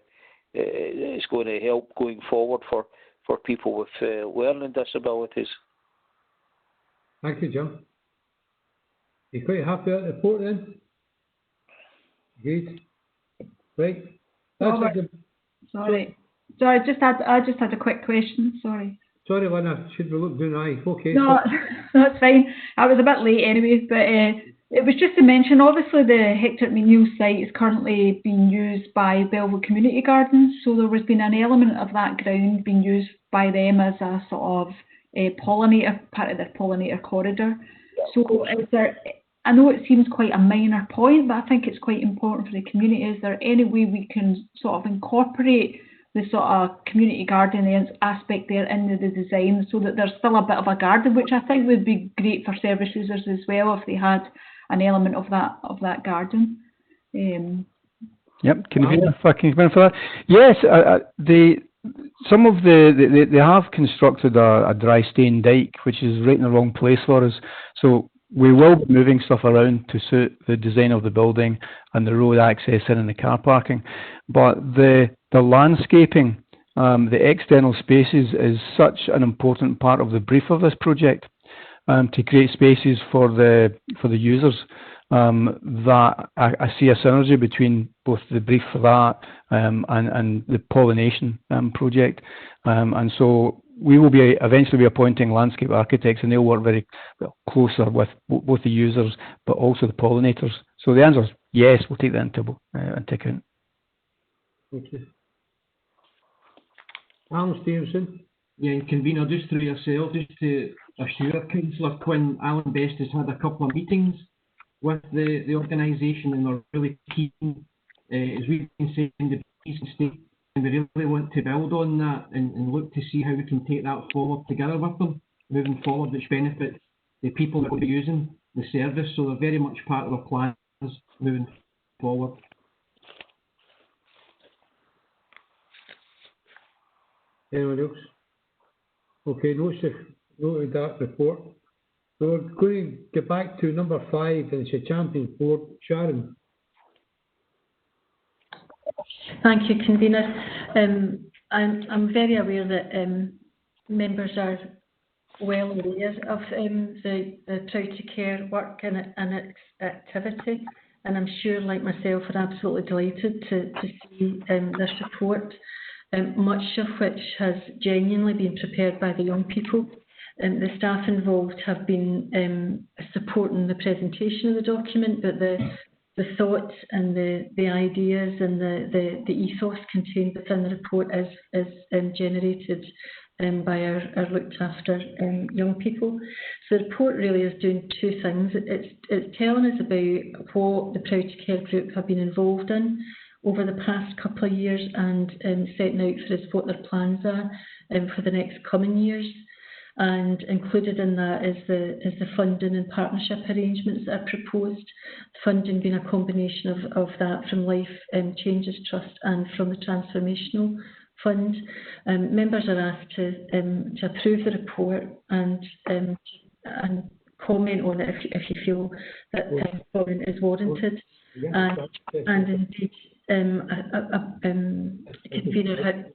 it's going to help going forward for people with learning disabilities. Thank you, Jim. You quite happy with the report then? Good. Right. Robert, sorry, I just had a quick question. Sorry. Sorry, Lynn, should we look down eye? Okay. No, that's fine. I was a bit late anyway, but it was just to mention, obviously the Hector McNeil site is currently being used by Belleville Community Gardens, so there has been an element of that ground being used by them as a sort of pollinator, part of their pollinator corridor. So is there, I know it seems quite a minor point, but I think it's quite important for the community. Is there any way we can sort of incorporate the sort of community gardening aspect there into the design, so that there's still a bit of a garden, which I think would be great for service users as well if they had an element of that garden. Yep, convener, if I can come in for that. Yes, they have constructed a dry stone dike, which is right in the wrong place for us. So we will be moving stuff around to suit the design of the building and the road access in and the car parking. But the landscaping, the external spaces is such an important part of the brief of this project, to create spaces for the users, that I see a synergy between both the brief for that and the pollination project. And so we will be eventually appointing landscape architects, and they'll work very closer with both the users but also the pollinators. So the answer is yes, we'll take that into account. Thank you. Alan Stevenson. Yeah, and convener, just through yourself, just to assure Councillor Quinn, Alan Best has had a couple of meetings with the organisation, and they're really keen, as we've been saying, the state, and we really want to build on that and look to see how we can take that forward together with them, moving forward, which benefits the people that will be using the service. So they're very much part of our plans moving forward. Anyone else? Okay, noted that report. So we're going to get back to number 5, and it's a champion board. Sharon. Thank you, convener. I'm very aware that members are well aware of the Proud to Care work and its activity, and I'm sure, like myself, are absolutely delighted to see this report, much of which has genuinely been prepared by the young people. The staff involved have been supporting the presentation of the document, but the thoughts and the ideas and the ethos contained within the report is generated by our looked after young people. So the report really is doing two things. It's telling us about what the Proud to Care group have been involved in over the past couple of years, and setting out for us what their plans are for the next coming years. And included in that is the funding and partnership arrangements that are proposed. Funding being a combination of that from Life Changes Trust and from the Transformational Fund. Members are asked to approve the report and comment on it if you feel that comment is warranted. And indeed, a convener had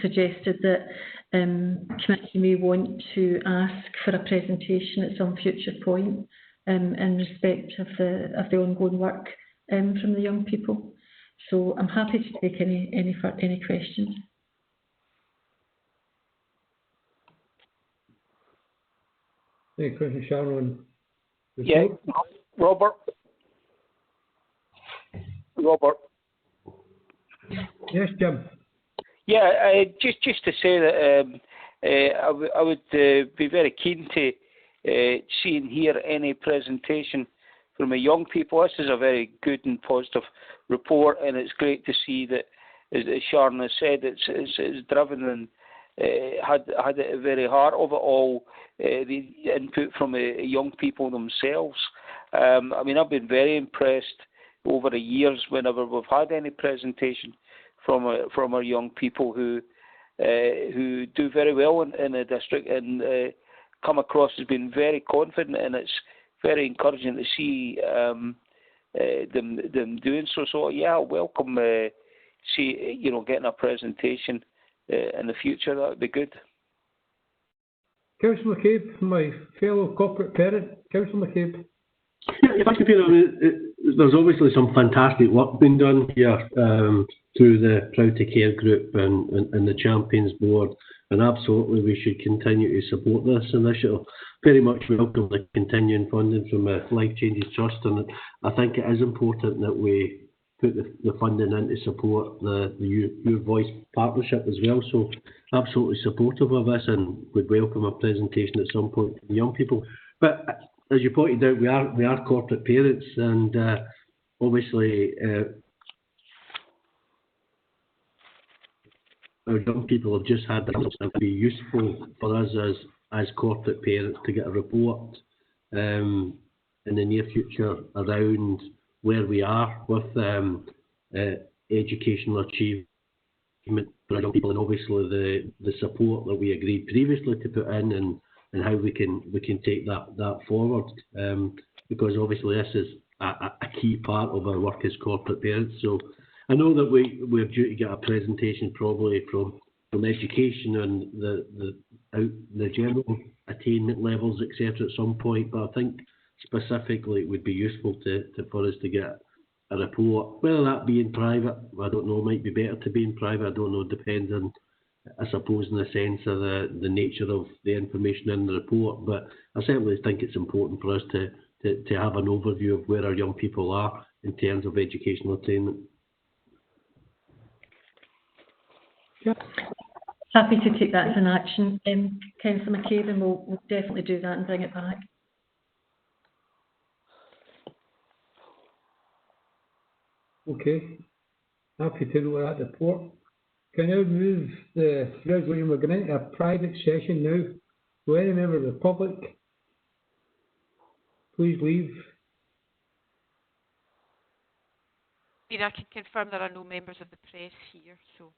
suggested that committee may want to ask for a presentation at some future point in respect of the ongoing work from the young people. So I'm happy to take any questions. Any questions, Sharon? Yeah, Robert. Yes, Jim. Yeah, just to say that I would be very keen to see and hear any presentation from the young people. This is a very good and positive report, and it's great to see that, as Sharon has said, it's driven and had at the very heart of it all the input from young people themselves. I mean, I've been very impressed over the years whenever we've had any presentation from our young people who do very well in the district and come across as being very confident in its very encouraging to see them doing so. So yeah, I welcome getting a presentation in the future. That would be good. Councillor McCabe, my fellow corporate parent. Councillor McCabe. Yeah, thank you, Peter. I mean, there's obviously some fantastic work being done here through the Proud to Care group and the Champions Board, and absolutely we should continue to support this initiative. Very much welcome the continuing funding from Life Changes Trust, and I think it is important that we put the funding in to support the Your Voice partnership as well. So absolutely supportive of this, and would welcome a presentation at some point for the young people. But as you pointed out, we are corporate parents, and obviously our young people have just had this. It would be useful for us as corporate parents to get a report in the near future around where we are with educational achievement for young people, and obviously the support that we agreed previously to put in, and how we can take that forward, because obviously this is a key part of our work as corporate parents. So I know that we're due to get a presentation probably from education and the general attainment levels, etc. at some point, but I think specifically it would be useful for us to get a report, whether that be in private, I don't know, might be better to be in private, I don't know, depends on, I suppose, in the sense of the nature of the information in the report, but I certainly think it's important for us to have an overview of where our young people are in terms of educational attainment. Yep. Happy to take that as an action, Councillor McCabe, and we'll definitely do that and bring it back. Okay, happy to know that report. Can I move the resolution? We're going into a private session now. Will any member of the public please leave? I can confirm there are no members of the press here, so